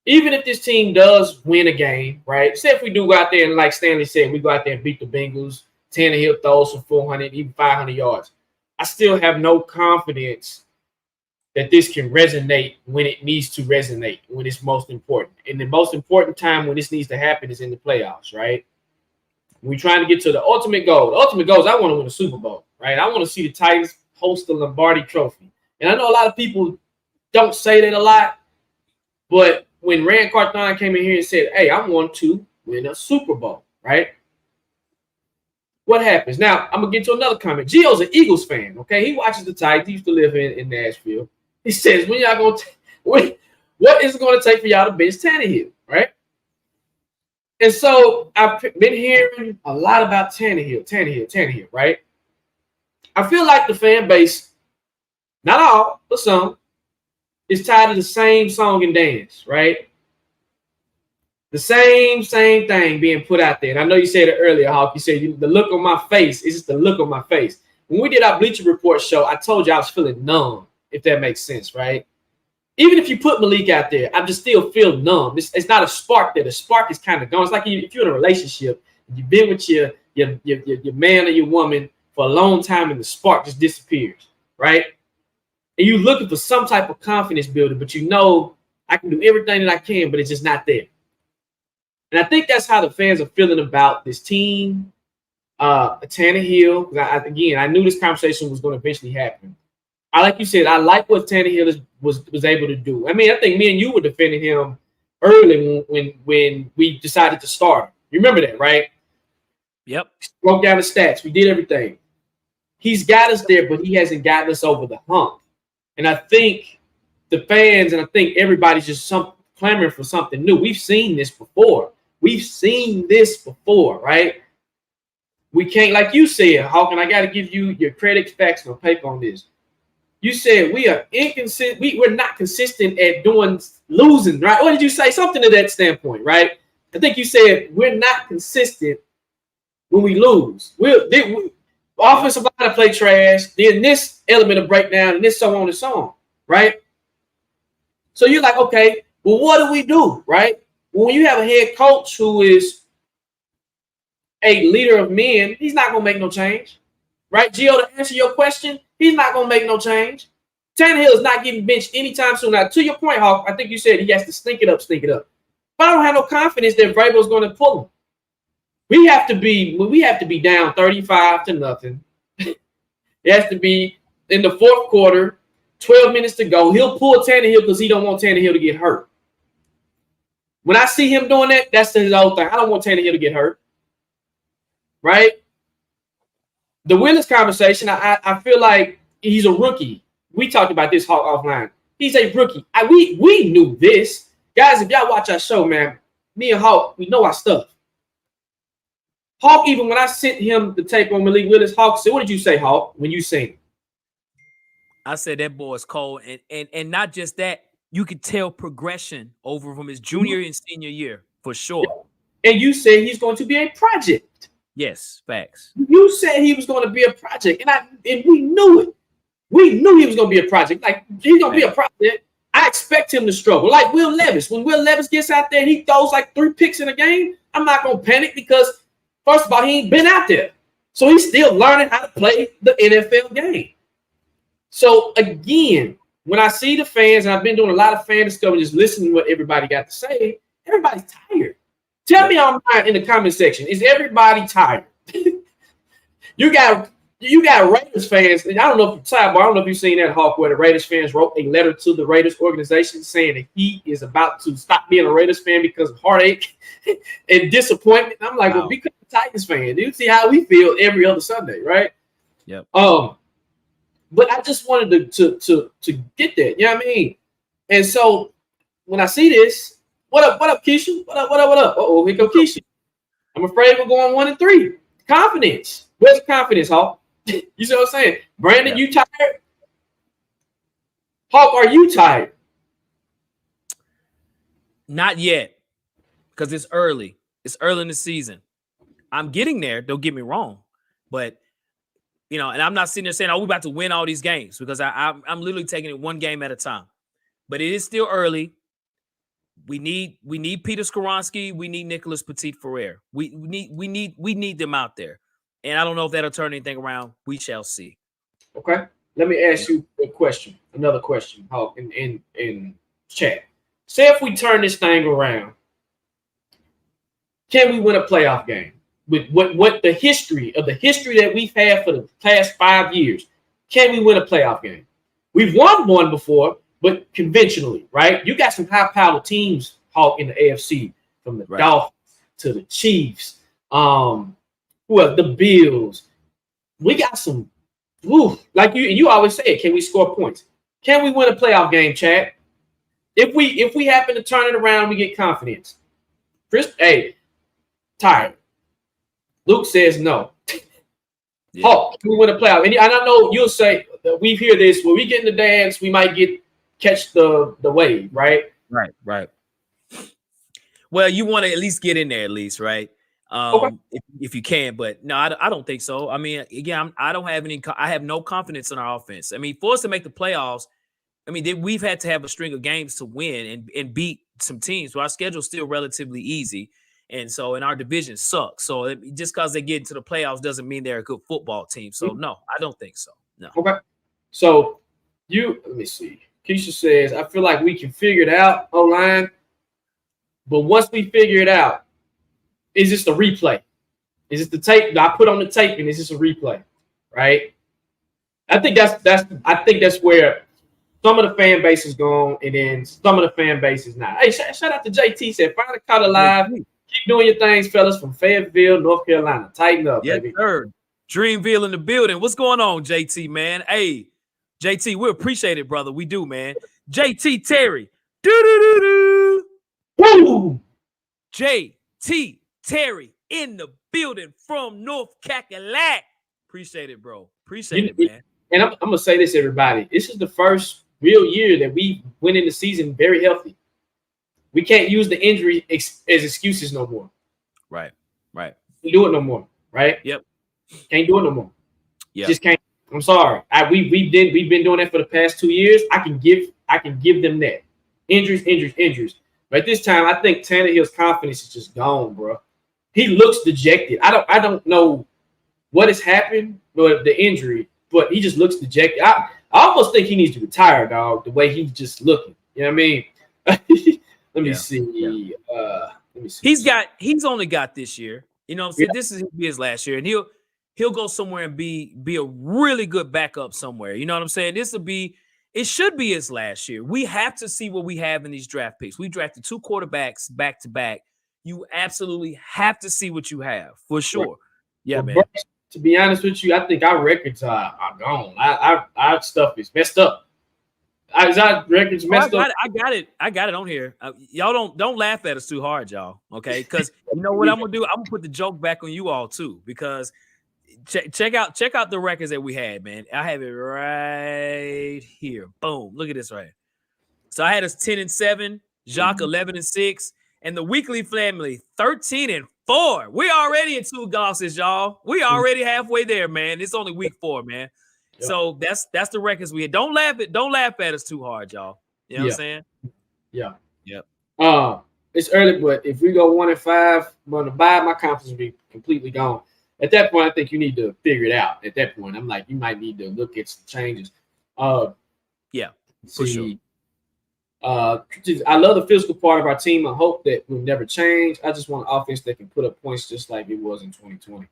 Even if this team does win a game, right? Say if we do go out there and, like Stanley said, we go out there and beat the Bengals, Tannehill throws for 400, even 500 yards. I still have no confidence that this can resonate when it needs to resonate, when it's most important. And the most important time when this needs to happen is in the playoffs, right? We're trying to get to the ultimate goal. The ultimate goal is I want to win a Super Bowl, right? I want to see the Titans host the Lombardi Trophy. And I know a lot of people don't say that a lot, but when Rand Carthon came in here and said, hey, I want to win a Super Bowl, right? What happens? Now, I'm going to get to another comment. Gio's an Eagles fan, okay? He watches the Titans. He used to live in Nashville. He says, when y'all going to what is it going to take for y'all to bench Tannehill, right? And so I've been hearing a lot about Tannehill, right? I feel like the fan base, not all, but some, is tired of the same song and dance, right? The same thing being put out there. And I know you said it earlier, Hawk. You said the look on my face is just the look on my face. When we did our Bleacher Report show, I told you I was feeling numb, if that makes sense, right? Even if you put Malik out there, I just still feel numb. It's not a spark there. The spark is kind of gone. It's like if you're in a relationship, you've been with your man or your woman for a long time, and the spark just disappears, right? And you're looking for some type of confidence builder, but you know I can do everything that I can, but it's just not there. And I think that's how the fans are feeling about this team. Tannehill, again, I knew this conversation was going to eventually happen. Like you said, I like what Tannehill was able to do. I mean, I think me and you were defending him early when we decided to start. You remember that, right? Yep. Broke down the stats. We did everything. He's got us there, but he hasn't gotten us over the hump. And I think the fans and I think everybody's just clamoring for something new. We've seen this before. Right? We can't, like you said, Hawk, and I got to give you your credit, facts, and paper on this. You said we are inconsistent. We're not consistent at losing, right? What did you say? Something to that standpoint, right? I think you said we're not consistent when we lose. Offensive line to play trash. Then this element of breakdown and this so on and so on, right? So you're like, okay, well, what do we do, right? Well, when you have a head coach who is a leader of men, he's not going to make no change, right? Gio, to answer your question, he's not going to make no change. Tannehill is not getting benched anytime soon. Now, to your point, Hawk, I think you said he has to stink it up. But I don't have no confidence that Vrabel's going to pull him. We have to be down 35-0. It has to be in the fourth quarter, 12 minutes to go. He'll pull Tannehill because he don't want Tannehill to get hurt. When I see him doing that, that's his whole thing. I don't want Tannehill to get hurt. Right? The Willis conversation, I feel like he's a rookie. We talked about this Hawk offline. He's a rookie. We knew this. Guys, if y'all watch our show, man, me and Hawk, we know our stuff. Hawk, even when I sent him the tape on Malik Willis, Hawk said, what did you say, Hawk, when you seen him? I said that boy's cold. And not just that, you could tell progression over from his junior and senior year, for sure. And you said he's going to be a project. Yes, facts. You said he was going to be a project, and we knew it. We knew he was going to be a project. Like, he's going to be a project. I expect him to struggle. Like Will Levis. When Will Levis gets out there and he throws like 3 picks in a game, I'm not going to panic because, first of all, he ain't been out there. So he's still learning how to play the NFL game. So, again, when I see the fans, and I've been doing a lot of fan discovery, just listening to what everybody got to say, everybody's tired. Tell me online in the comment section, is everybody tired? You got Raiders fans, and I don't know if you've seen that, Hawk, where the Raiders fans wrote a letter to the Raiders organization saying that he is about to stop being a Raiders fan because of heartache and disappointment. I'm like, well, become a Titans fan. You see how we feel every other Sunday, right? Yep. But I just wanted to get that. You know what I mean? And so when I see this, what up, Keisha? What up? Uh-oh, here comes Keisha. I'm afraid we're going 1-3. Confidence. Where's the confidence, Hawk? You see what I'm saying? Brandon, you tired? Hawk, are you tired? Not yet, because it's early. It's early in the season. I'm getting there. Don't get me wrong. But, and I'm not sitting there saying, we're about to win all these games, because I'm literally taking it one game at a time. But it is still early. We need Peter Skoronski. We need Nicholas Petit-Ferrer. We need them out there. And I don't know if that'll turn anything around. We shall see. Okay. Let me ask you a question. Another question, Hawk, in chat. Say if we turn this thing around, can we win a playoff game? With what the history that we've had for the past 5 years, can we win a playoff game? We've won one before, but conventionally, right? You got some high-powered teams, Hawk, in the AFC, from the Dolphins to the Chiefs, the Bills. We got some, like you always say, can we score points? Can we win a playoff game, Chad? If we happen to turn it around, we get confidence. Chris, tired. Luke says no. Yeah. Hawk, can we win a playoff? And I know you'll say that we hear this, when we get in the dance, we might catch the wave, right? Right. Well, you want to at least get in there, right? Okay. If you can, but no, I don't think so. I mean, again, I have no confidence in our offense. I mean, for us to make the playoffs, I mean, we've had to have a string of games to win and beat some teams. So our schedule's still relatively easy. And so, and our division sucks. So just because they get into the playoffs doesn't mean they're a good football team. So no, I don't think so. No. Okay. So let me see. Keisha says, I feel like we can figure it out online. But once we figure it out, is this the replay? Is this the tape that I put on the tape, and is this a replay? Right? I think that's where some of the fan base is gone, and then some of the fan base is not. Hey, shout out to JT, said finally caught it live. Keep doing your things, fellas, from Fayetteville, North Carolina. Tighten up, baby. Yes, sir. Dreamville in the building. What's going on, JT, man? Hey, JT, we appreciate it, brother. We do, man. JT Terry. Woo! JT Terry in the building from North Cackalack. Appreciate it, bro. Appreciate it, man. And I'm going to say this, everybody. This is the first real year that we went in the season very healthy. We can't use the injury as excuses no more. Right. Can't do it no more, right? Yep. Can't do it no more. Yeah. Just can't. I'm sorry. We've been doing that for the past 2 years. I can give them that. Injuries. But this time, I think Tannehill's confidence is just gone, bro. He looks dejected. I don't know what has happened with the injury, but he just looks dejected. I almost think he needs to retire, dog. The way he's just looking. You know what I mean? Let me see. Let me see. He's only got this year. You know what I'm saying? This is his last year, and he'll go somewhere and be a really good backup somewhere. You know what I'm saying? It should be his last year. We have to see what we have in these draft picks. We drafted 2 quarterbacks back to back. You absolutely have to see what you have for sure. Right. Yeah, well, man. Bro, to be honest with you, I think our records are gone. Our stuff is messed up. Is our records messed up? I got it on here. Y'all don't laugh at us too hard, y'all. Okay, because you know what I'm gonna do? I'm gonna put the joke back on you all too, because check out the records that we had, man. I have it right here. Boom. Look at this right here. So I had us 10-7, Jacques 11-6, and the weekly family 13-4. We already in 2 losses, y'all. We already halfway there, man. It's only week 4, man. Yep. So that's the records we had. Don't laugh at us too hard, y'all. You know what I'm saying? Yeah. Yep. It's early, but if we go 1-5, I'm gonna buy, my confidence will be completely gone. At that point, I think you need to figure it out. At that point, I'm like, you might need to look at some changes. Yeah, for sure. I love the physical part of our team. I hope that will never change. I just want an offense that can put up points just like it was in 2020.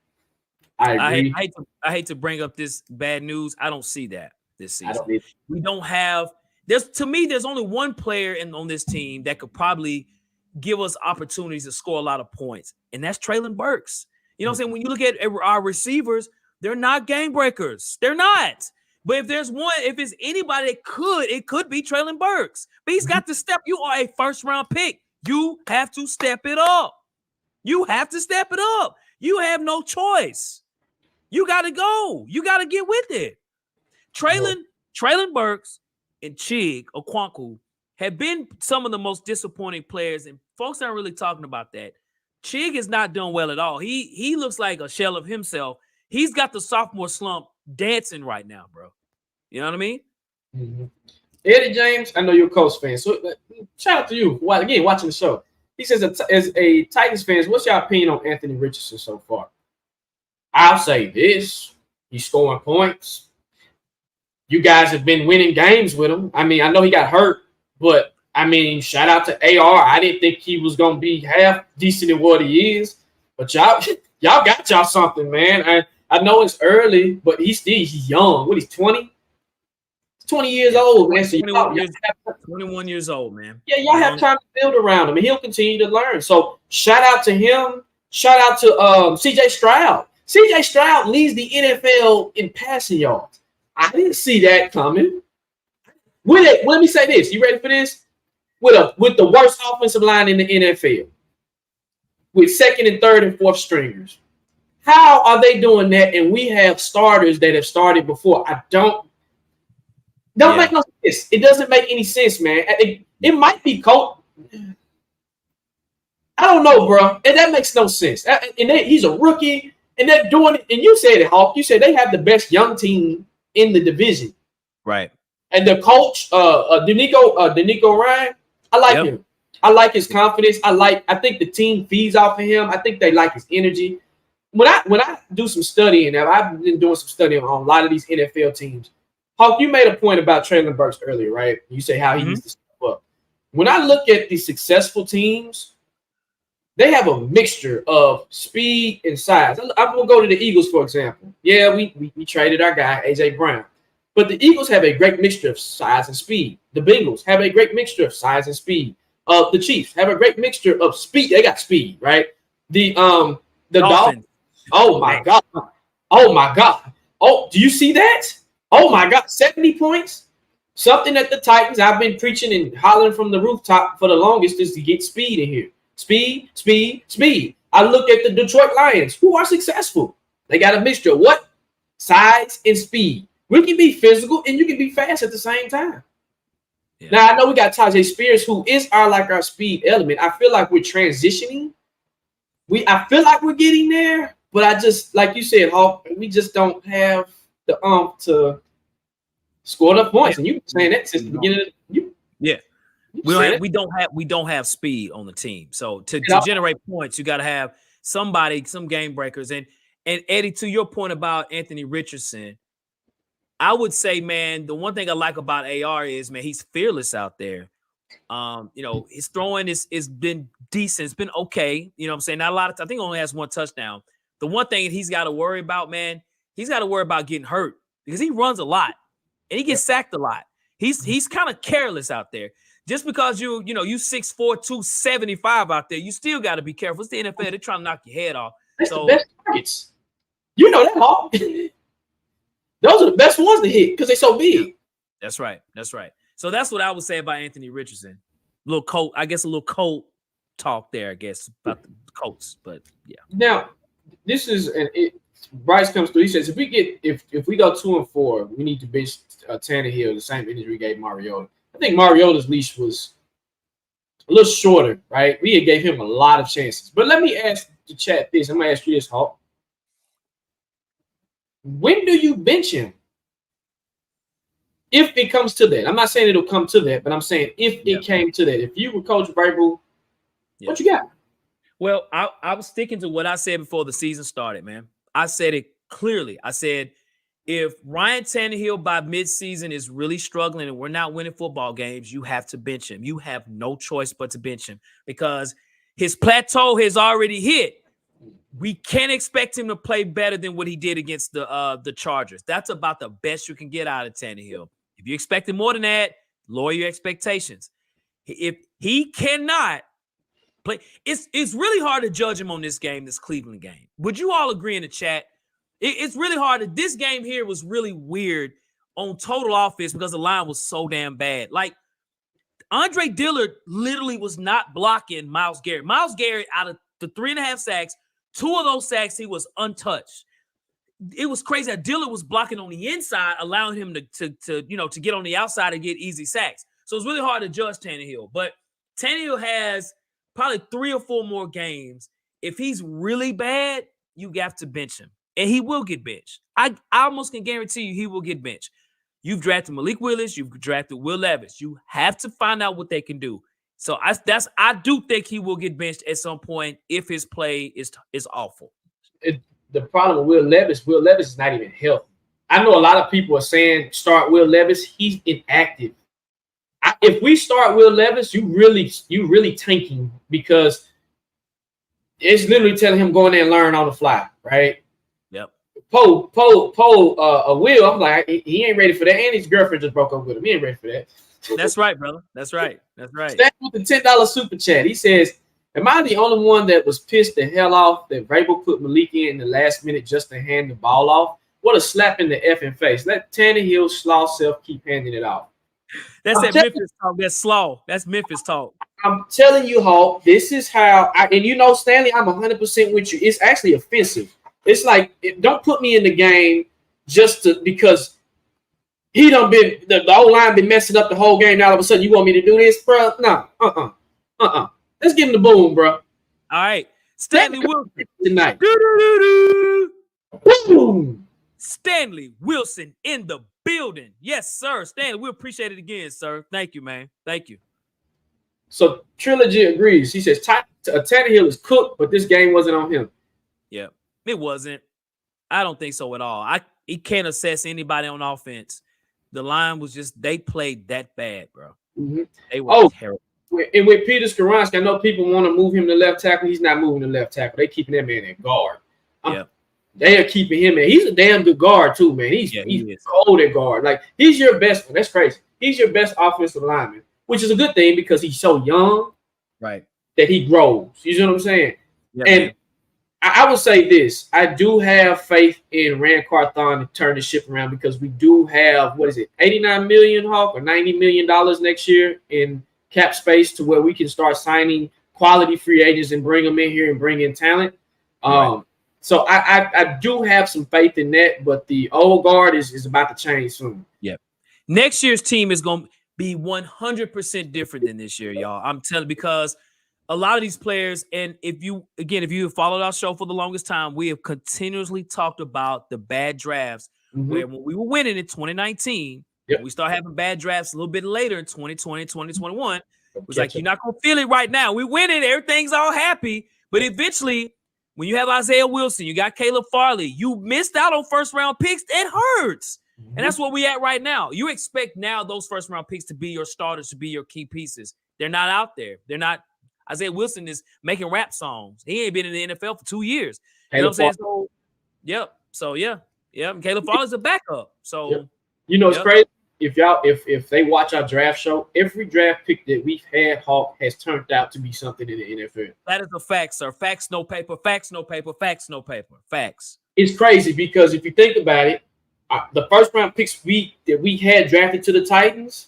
I agree. I hate to bring up this bad news. I don't see that this season. We don't have. To me, there's only one player on this team that could probably give us opportunities to score a lot of points, and that's Treylon Burks. You know what I'm saying? When you look at our receivers, they're not game breakers. They're not. But if it's anybody that it could be Treylon Burks. But he's got to step. You are a first-round pick. You have to step it up. You have to step it up. You have no choice. You got to go. You got to get with it. Treylon Burks and Chig Okonkwo have been some of the most disappointing players, and folks aren't really talking about that. Chig is not doing well at all. He looks like a shell of himself. He's got the sophomore slump dancing right now, bro. You know what I mean? Mm-hmm. Eddie James, I know you're a Colts fan, so shout out to you. Again, watching the show. He says, as a Titans fan, what's your opinion on Anthony Richardson so far? I'll say this. He's scoring points. You guys have been winning games with him. I mean, I know he got hurt, but I mean, shout out to AR. I didn't think he was going to be half decent in what he is, but y'all got y'all something, man. I know it's early, but he's young. What, he's 20? He's 20 years old, man. So 21 years old, man. Yeah, y'all have time to build around him, and he'll continue to learn. So shout out to him. Shout out to CJ Stroud. CJ Stroud leads the NFL in passing yards. I didn't see that coming. Let me say this. You ready for this? With the worst offensive line in the NFL, with second and third and fourth stringers. How are they doing that? And we have starters that have started before. Don't make no sense. It doesn't make any sense, man. It might be Colt. I don't know, bro. And that makes no sense. And he's a rookie, and they're doing it. And you said it, Hawk. You said they have the best young team in the division. Right. And the coach, D'Amico Ryan, I like him. I like his confidence. I think the team feeds off of him. I think they like his energy. When I do some studying, I've been doing some studying on a lot of these NFL teams. Hawk, you made a point about Treylon Burks earlier, right? You say how he needs to step up. When I look at the successful teams, they have a mixture of speed and size. I'm going to go to the Eagles, for example. Yeah, we traded our guy, A.J. Brown. But the Eagles have a great mixture of size and speed. The Bengals have a great mixture of size and speed. The Chiefs have a great mixture of speed. They got speed, right? The Dolphins. Oh my God. Oh my God. Oh, do you see that? Oh my God. 70 points. Something that the Titans, I've been preaching and hollering from the rooftop for the longest, is to get speed in here. Speed, speed, speed. I look at the Detroit Lions, who are successful. They got a mixture of what? Size and speed. We can be physical and you can be fast at the same time. Yeah. Now, I know we got Tajay Spears, who is our speed element. I feel like we're transitioning. I feel like we're getting there, but I just, like you said, Hawk, we just don't have to score enough points. And you've been saying that since the beginning of we don't have speed on the team. So to generate points, you got to have somebody, some game breakers. And Eddie, to your point about Anthony Richardson, I would say, man, the one thing I like about AR is, man, he's fearless out there. His throwing is been decent. It's been okay. You know what I'm saying? Not a lot of I think he only has one touchdown. The one thing he's got to worry about, man, he's got to worry about getting hurt because he runs a lot and he gets sacked a lot. He's kind of careless out there. Just because you 6'4", 275 out there, you still got to be careful. It's the NFL. They're trying to knock your head off. That's the best targets. You know that, Hawk. Those are the best ones to hit because they're so big. That's right. So that's what I would say about Anthony Richardson. A little Colt talk there, I guess, about the Colts. But yeah. Now, this is Bryce comes through. He says if we go 2-4, we need to bench Tannehill, the same injury we gave Mariota. I think Mariota's leash was a little shorter, right? We gave him a lot of chances. But let me ask the chat this. I'm gonna ask you this, Hawk. When do you bench him? If it comes to that. I'm not saying it'll come to that, but I'm saying if it came to that. If you were Coach Vrabel, what you got? Well, I was sticking to what I said before the season started, man. I said it clearly. I said, if Ryan Tannehill by midseason is really struggling and we're not winning football games, you have to bench him. You have no choice but to bench him because his plateau has already hit. We can't expect him to play better than what he did against the Chargers. That's about the best you can get out of Tannehill. If you expected more than that, lower your expectations. If he cannot play, it's really hard to judge him on this Cleveland game. Would you all agree in the chat? It's really hard. This game here was really weird on total offense because the line was so damn bad. Like, Andre Dillard literally was not blocking Myles Garrett. Myles Garrett, out of the 3.5 sacks, 2 of those sacks, he was untouched. It was crazy that Dillard was blocking on the inside, allowing him to get on the outside and get easy sacks. So it's really hard to judge Tannehill. But Tannehill has probably 3 or 4 more games. If he's really bad, you have to bench him. And he will get benched. I almost can guarantee you he will get benched. You've drafted Malik Willis. You've drafted Will Levis. You have to find out what they can do. So I do think he will get benched at some point if his play is awful. The problem with Will Levis is not even healthy. I know a lot of people are saying start Will Levis. He's inactive. If we start Will Levis, you really tanking because it's literally telling him go in there and learn on the fly, right? Yep. Will, I'm like, he ain't ready for that. And his girlfriend just broke up with him. He ain't ready for that. That's right, brother. That's right. Stand with the $10 super chat. He says, am I the only one that was pissed the hell off that Vrabel put Malik in the last minute just to hand the ball off? What a slap in the effing face. Let Tannehill slaw self keep handing it off. That's that Memphis talk. That's slaw. That's Memphis talk. I'm telling you, Hawk, this is how Stanley, I'm 100% with you. It's actually offensive. It's like, don't put me in the game because he done been the whole line been messing up the whole game. Now all of a sudden you want me to do this, bro? No, Let's give him the boom, bro. All right, Stanley Wilson tonight. Boom. Stanley Wilson in the building. Yes, sir. Stanley, we appreciate it again, sir. Thank you, man. Thank you. So Trilogy agrees. He says Tannehill is cooked, but this game wasn't on him. Yeah, it wasn't. I don't think so at all. He can't assess anybody on offense. The line was they played that bad, bro. Mm-hmm. They were terrible. And with Peter Skoronski, I know people want to move him to left tackle. He's not moving to left tackle. They keeping that man at guard. Yeah. They are keeping him in. He's a damn good guard too, man. He's cold at guard. Like, he's your best one. That's crazy. He's your best offensive lineman, which is a good thing because he's so young, right? That he grows. You know what I'm saying? Yeah, and man. I would say this. I do have faith in Rand Carthon to turn the ship around because we do have, $89 million, Hawk, or $90 million next year in cap space to where we can start signing quality free agents and bring them in here and bring in talent. Right. So I do have some faith in that, but the old guard is about to change soon. Yeah. Next year's team is going to be 100% different than this year, y'all. I'm telling you, because a lot of these players, and if you have followed our show for the longest time, we have continuously talked about the bad drafts where when we were winning in 2019, we start having bad drafts a little bit later in 2020, 2021. It was like, you're not going to feel it right now. We winning. Everything's all happy. But eventually, when you have Isaiah Wilson, you got Caleb Farley, you missed out on first-round picks. It hurts. And that's where we at right now. You expect now those first-round picks to be your starters, to be your key pieces. They're not out there. They're not. Isaiah Wilson is making rap songs. He ain't been in the NFL for 2 years. You know what I'm saying? So, yep. So, yeah. Caleb Farley's a backup. So, you know, it's crazy. If they watch our draft show, every draft pick that we've had, Hawk, has turned out to be something in the NFL. That is a fact, sir. Facts, no paper. Facts, no paper. Facts, no paper. Facts. It's crazy because if you think about it, the first round picks that we had drafted to the Titans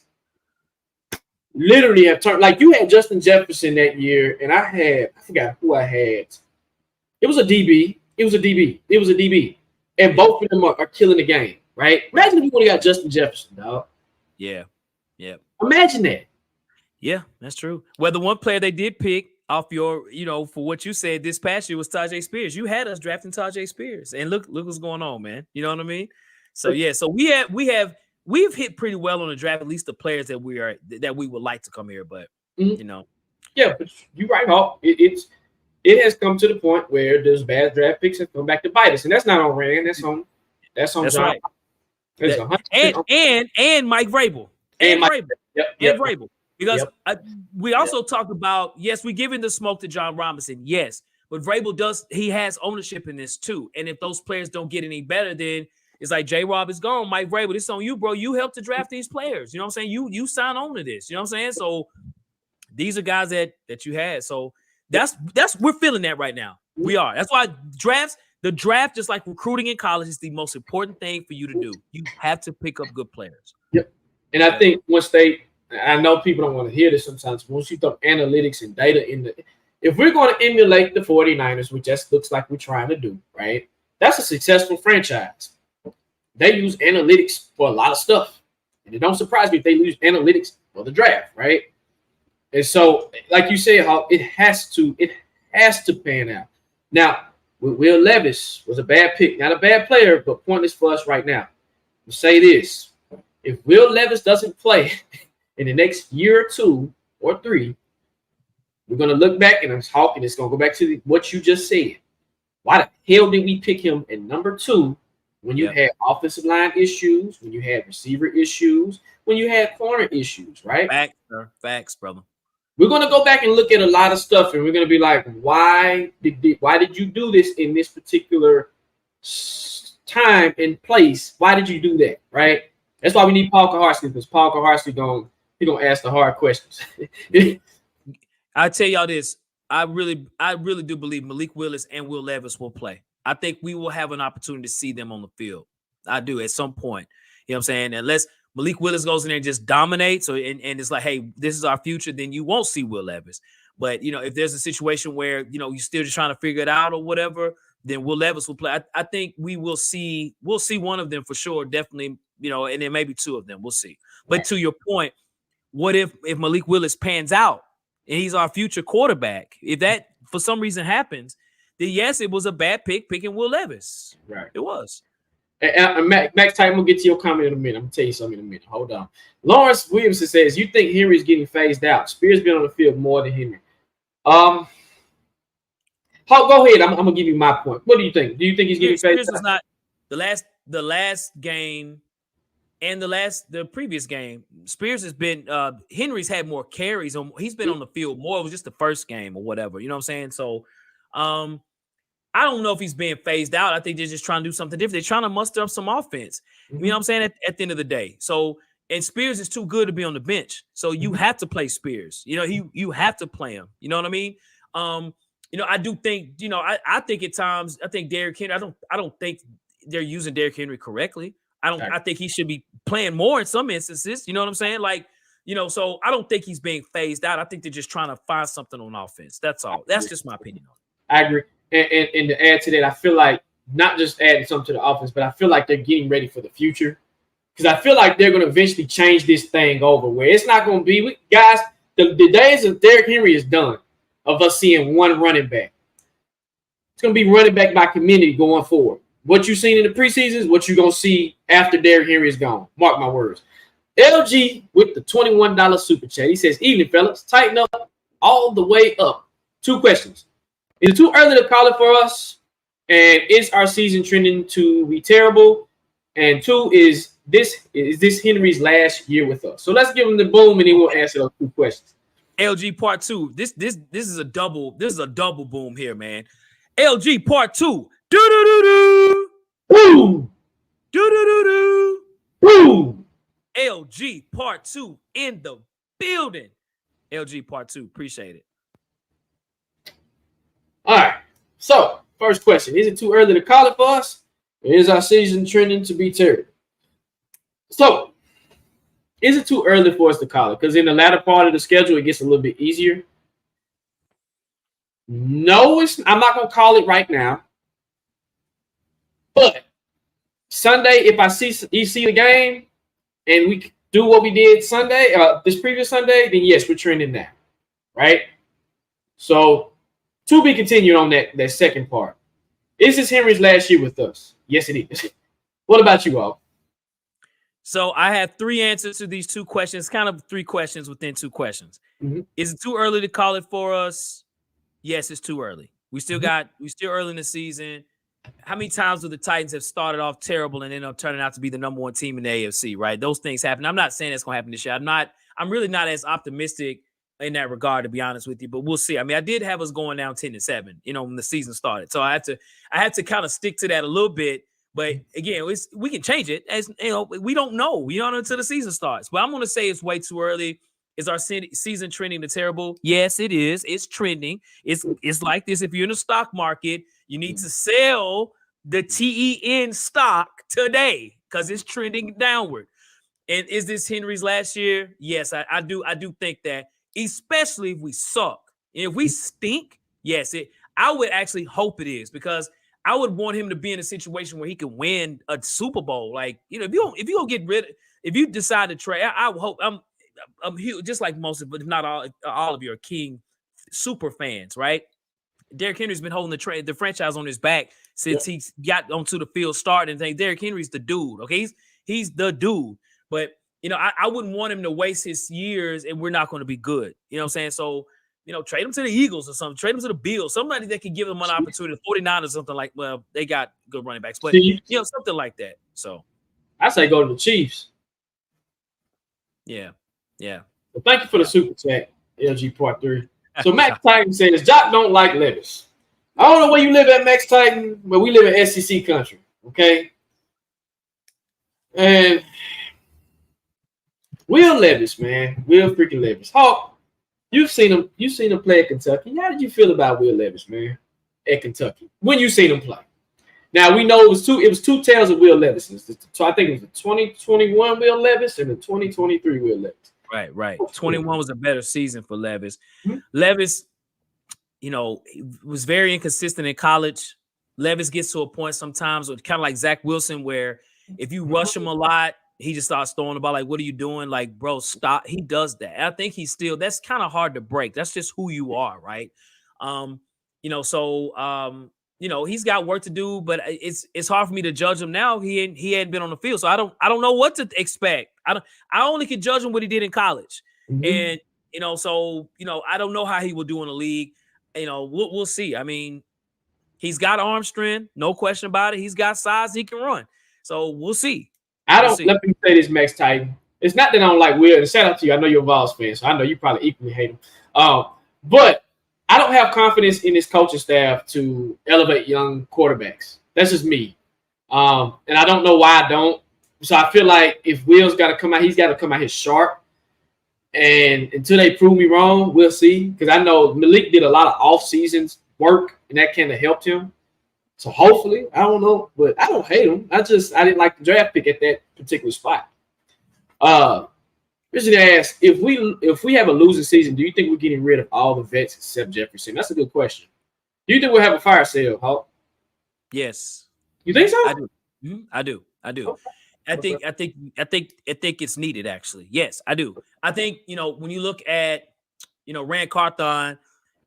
literally have turned. Like, you had Justin Jefferson that year, and I forgot who I had. It was a DB. And both of them are killing the game. Right? Imagine if you would have got Justin Jefferson, dog. Yeah. Imagine that. Yeah, that's true. Well, the one player they did pick off your, for what you said this past year was Tajay Spears. You had us drafting Tajay Spears, and look what's going on, man. You know what I mean? So so we've hit pretty well on the draft, at least the players that we would like to come here. But yeah, but you're right, Hawk. It has come to the point where there's bad draft picks that come back to bite us, and that's not on Rand. That's on John. Right. And Mike Vrabel. And Vrabel. Vrabel. Because we also talked about, yes, we're giving the smoke to John Robinson, yes, but Vrabel he has ownership in this too. And if those players don't get any better, then it's like J-Rob is gone. Mike Vrabel, this is on you, bro. You helped to draft these players. You know what I'm saying? You sign on to this. You know what I'm saying? So these are guys that you had. So that's we're feeling that right now. We are. That's why the draft, just like recruiting in college, is the most important thing for you to do. You have to pick up good players. Yep. And I think I know people don't want to hear this sometimes, once you throw analytics and data if we're going to emulate the 49ers, which just looks like we're trying to do, right? That's a successful franchise. They use analytics for a lot of stuff. And it don't surprise me if they use analytics for the draft, right? And so, like you said, how it has to pan out. Now, Will Levis was a bad pick, not a bad player, but pointless for us right now. I'll say this. If Will Levis doesn't play in the next year or 2 or 3, we're going to look back and it's going to go back to what you just said. Why the hell did we pick him at number 2 when you had offensive line issues, when you had receiver issues, when you had corner issues, right? Facts, sir. Facts, brother. We're going to go back and look at a lot of stuff, and we're going to be like, why did you do this in this particular time and place? Why did you do that, right? That's why we need Paul Kaharski, because Paul Kaharski he gonna ask the hard questions. I tell y'all this, I really do believe Malik Willis and Will Levis will play. I think we will have an opportunity to see them on the field. I do at some point. You know what I'm saying? Unless Malik Willis goes in there and just dominates, and it's like, hey, this is our future, then you won't see Will Levis. But, if there's a situation where, you're still just trying to figure it out or whatever, then Will Levis will play. I think we'll see one of them for sure, definitely, and then maybe 2 of them. We'll see. But to your point, what if Malik Willis pans out and he's our future quarterback? If that for some reason happens, then yes, it was a bad pick picking Will Levis. Right. It was. Max Type, we'll get to your comment in a minute. I'm going to tell you something in a minute. Hold on. Lawrence Williamson says, you think Henry's getting phased out? Spears been on the field more than Henry. Go ahead. I'm going to give you my point. What do you think? Do you think he's getting phased out? Spears is not the last game and the previous game. Spears has been Henry's had more carries. He's been on the field more. It was just the first game or whatever. You know what I'm saying? So I don't know if he's being phased out. I think they're just trying to do something different. They're trying to muster up some offense. You know what I'm saying? At the end of the day. So, and Spears is too good to be on the bench. So you have to play Spears. You have to play him. You know what I mean? I do think, I think at times, I think Derrick Henry, I don't think they're using Derrick Henry correctly. I think he should be playing more in some instances. You know what I'm saying? Like, so I don't think he's being phased out. I think they're just trying to find something on offense. That's all. That's just my opinion on it. I agree. And to add to that, I feel like not just adding something to the offense, but I feel like they're getting ready for the future. Because I feel like they're going to eventually change this thing over where it's not going to be – guys, the days of Derrick Henry is done of us seeing one running back. It's going to be running back by community going forward. what you've seen in the preseason is what you're going to see after Derrick Henry is gone. Mark my words. LG with the $21 super chat. He says, evening, fellas. Tighten up all the way up. 2 questions. Is it too early to call it for us? And is our season trending to be terrible? And 2, is this Henry's last year with us? So let's give him the boom, and then we'll answer those 2 questions. LG part 2. This is a double. This is a double boom here, man. LG part 2. Do do do do. Boom. Do do do do. Boom. LG part 2 in the building. LG part 2. Appreciate it. All right. So, first question. Is it too early to call it for us? Or is our season trending to be terrible? So, is it too early for us to call it? Because in the latter part of the schedule, it gets a little bit easier. No, I'm not going to call it right now. But Sunday, if I see the game and we do what we did Sunday, this previous Sunday, then yes, we're trending now. Right? So, to be continued on that second part. Is this Henry's last year with us? Yes, it is. What about you all? So I have 3 answers to these 2 questions, kind of 3 questions within 2 questions. Mm-hmm. Is it too early to call it for us? Yes, it's too early. We still early in the season. How many times do the Titans have started off terrible and end up turning out to be the number 1 team in the AFC, right? Those things happen. I'm not saying that's going to happen this year. I'm really not as optimistic in that regard, to be honest with you, but we'll see. I mean, I did have us going down 10-7, when the season started. So I had to kind of stick to that a little bit. But again, we can change it, as we don't know. We don't know until the season starts. But I'm going to say it's way too early. Is our season trending to terrible? Yes, it is. It's trending. It's like this. If you're in the stock market, you need to sell the TEN stock today because it's trending downward. And is this Henry's last year? Yes, I do think that, especially if we suck. And if we stink, yes, I would actually hope it is, because I would want him to be in a situation where he can win a Super Bowl. Like, if you decide to trade, I hope I'm huge, just like most of, but if not all of you are King super fans, right? Derrick Henry's been holding the franchise on his back since he got onto the field starting. And think Derrick Henry's the dude. Okay, he's the dude. But I wouldn't want him to waste his years, and we're not going to be good. You know what I'm saying? So, trade him to the Eagles or something. Trade him to the Bills. Somebody that could give them an opportunity. 49 or something like. Well, they got good running backs, but something like that. So, I say go to the Chiefs. Yeah. Well, thank you for the super chat, LG Part 3. So Max Titan says, Jock don't like Levis. I don't know where you live at, Max Titan, but we live in SEC country, okay? And Will Levis, man. Will freaking Levis. Hawk, you've seen him play at Kentucky. How did you feel about Will Levis, man, at Kentucky when you seen him play? Now, we know it was two tales of Will Levis. So I think it was the 2021 Will Levis and the 2023 Will Levis. Right. 21 was a better season for Levis. Mm-hmm. Levis, was very inconsistent in college. Levis gets to a point sometimes, kind of like Zach Wilson, where if you rush him a lot, he just starts throwing the ball. Like, what are you doing? Like, bro, stop. He does that. I think that's kind of hard to break. That's just who you are, right? He's got work to do, but it's hard for me to judge him now. He hadn't been on the field, so I don't know what to expect. I only can judge him what he did in college, and I don't know how he will do in the league. We'll see. I mean, he's got arm strength, no question about it. He's got size, he can run. So we'll see. Let me say this, Max Titan. It's not that I don't like Will. And shout out to you. I know you're a Vols fan, so I know you probably equally hate him. But I don't have confidence in this coaching staff to elevate young quarterbacks. That's just me. And I don't know why I don't. So I feel like if Will's got to come out, he's got to come out here sharp. And until they prove me wrong, we'll see. Because I know Malik did a lot of off-season work, and that kind of helped him. So hopefully, I don't know, but I don't hate him. I didn't like the draft pick at that particular spot. Richard asked, if we have a losing season, do you think we're getting rid of all the vets except Jefferson? That's a good question. Do you think we'll have a fire sale, Hawk? Yes. You think so? I do. I do. Okay. I think it's needed, actually. Yes, I do. I think, when you look at, Rand Carthon,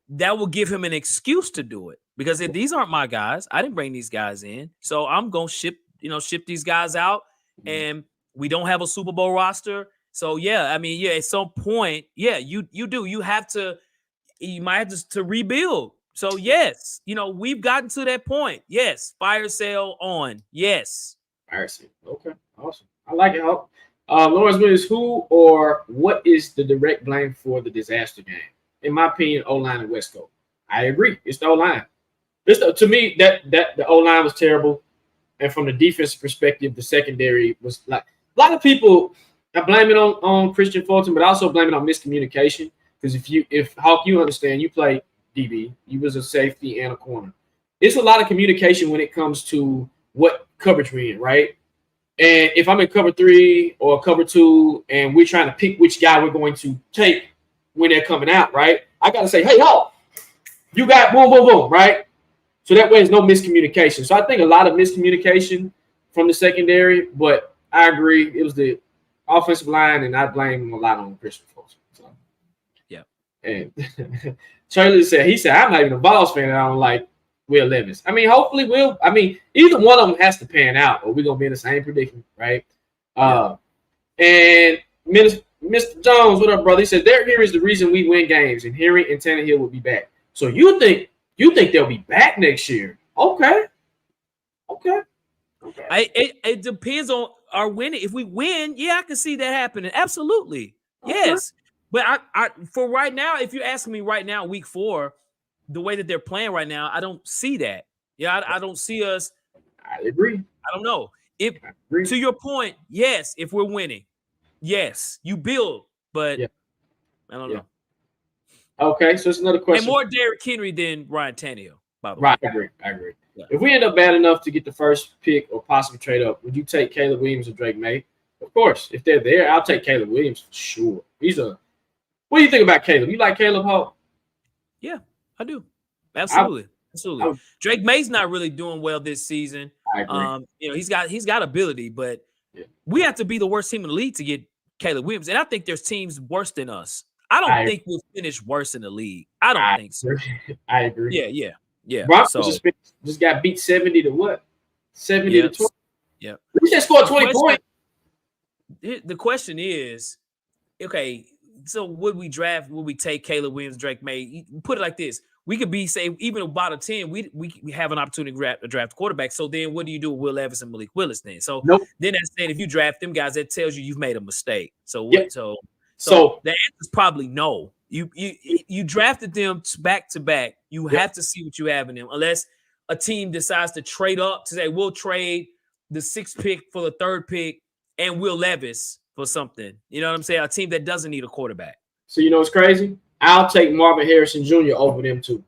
that will give him an excuse to do it. because if these aren't my guys, I didn't bring these guys in, so I'm gonna ship these guys out, and we don't have a Super Bowl roster. So yeah, I mean, yeah, at some point, yeah, you might have to rebuild. So yes, we've gotten to that point. Yes, fire sale on. Yes. Fire sale. Okay, awesome. I like it. Lawrence Williams, who or what is the direct blame for the disaster game? In my opinion, O-line and West Coast. I agree. It's the O-line. To me, that the O-line was terrible. And from the defensive perspective, the secondary was like a lot of people. I blame it on Christian Fulton, but I also blame it on miscommunication. Because if Hawk, you understand, you play DB, you was a safety and a corner. It's a lot of communication when it comes to what coverage we're in, right? And if I'm in cover 3 or cover 2, and we're trying to pick which guy we're going to take when they're coming out, right? I got to say, hey, Hawk, you got boom, boom, boom, right? So that way there's no miscommunication. So I think a lot of miscommunication from the secondary, but I agree it was the offensive line, and I blame a lot on Christian Fulton. So yeah. And Charlie said, I'm not even a Vols fan, and I don't like Will Levis. I mean, hopefully either one of them has to pan out, or we're gonna be in the same predicament, right? And Mr. Jones, what up, brother? He said Derrick Henry is the reason we win games, and Henry and Tannehill will be back. So you think they'll be back next year? Okay. It depends on our winning. If we win, yeah, I can see that happening. Absolutely, yes. But I for right now, if you're asking me right now, week 4, the way that they're playing right now, I don't see that. Yeah, I don't see us. I agree. I don't know. To your point, yes, if we're winning, yes, you build, but I don't know. Okay, so it's another question. And more Derrick Henry than Ryan Tannehill, by the way. Right, I agree. Yeah. If we end up bad enough to get the first pick or possibly trade up, would you take Caleb Williams or Drake May? Of course. If they're there, I'll take Caleb Williams for sure. What do you think about Caleb? You like Caleb Hall? Yeah, I do. Absolutely. Drake May's not really doing well this season. I agree. He's got ability, but we have to be the worst team in the league to get Caleb Williams. And I think there's teams worse than us. I don't think we'll finish worse in the league. I don't think so. I agree. Yeah. Broncos just got beat 70 to what? 70 to 20. Yeah. We just scored 20 points. The question is, okay, so would we take Caleb Williams, Drake May? Put it like this. We could be, say, even about a 10, we have an opportunity to draft a quarterback. So then what do you do with Will Levis and Malik Willis then? So then that's saying if you draft them guys, that tells you've made a mistake. So So the answer is probably no. You drafted them back to back. You have to see what you have in them, unless a team decides to trade up to say we'll trade the 6th pick for the 3rd pick and Will Levis for something. You know what I'm saying? A team that doesn't need a quarterback. So you know what's crazy? I'll take Marvin Harrison Jr. over them too,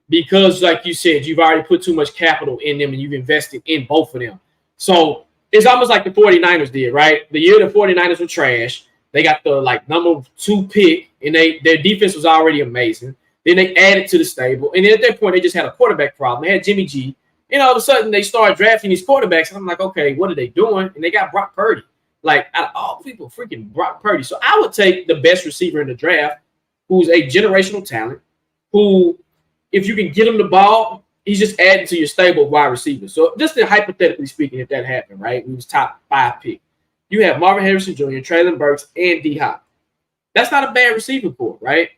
because like you said, you've already put too much capital in them and you've invested in both of them. So it's almost like the 49ers did, right? The year the 49ers were trash. They got the number 2 pick, and their defense was already amazing. Then they added to the stable, and at that point, they just had a quarterback problem. They had Jimmy G, and all of a sudden, they started drafting these quarterbacks, and I'm like, okay, what are they doing? And they got Brock Purdy. Out of all people, freaking Brock Purdy. So I would take the best receiver in the draft, who's a generational talent, who, if you can get him the ball, he's just adding to your stable of wide receivers. So just hypothetically speaking, if that happened, right, he was top 5 pick. You have Marvin Harrison Jr., Traylon Burks, and D-Hop. That's not a bad receiver core, right?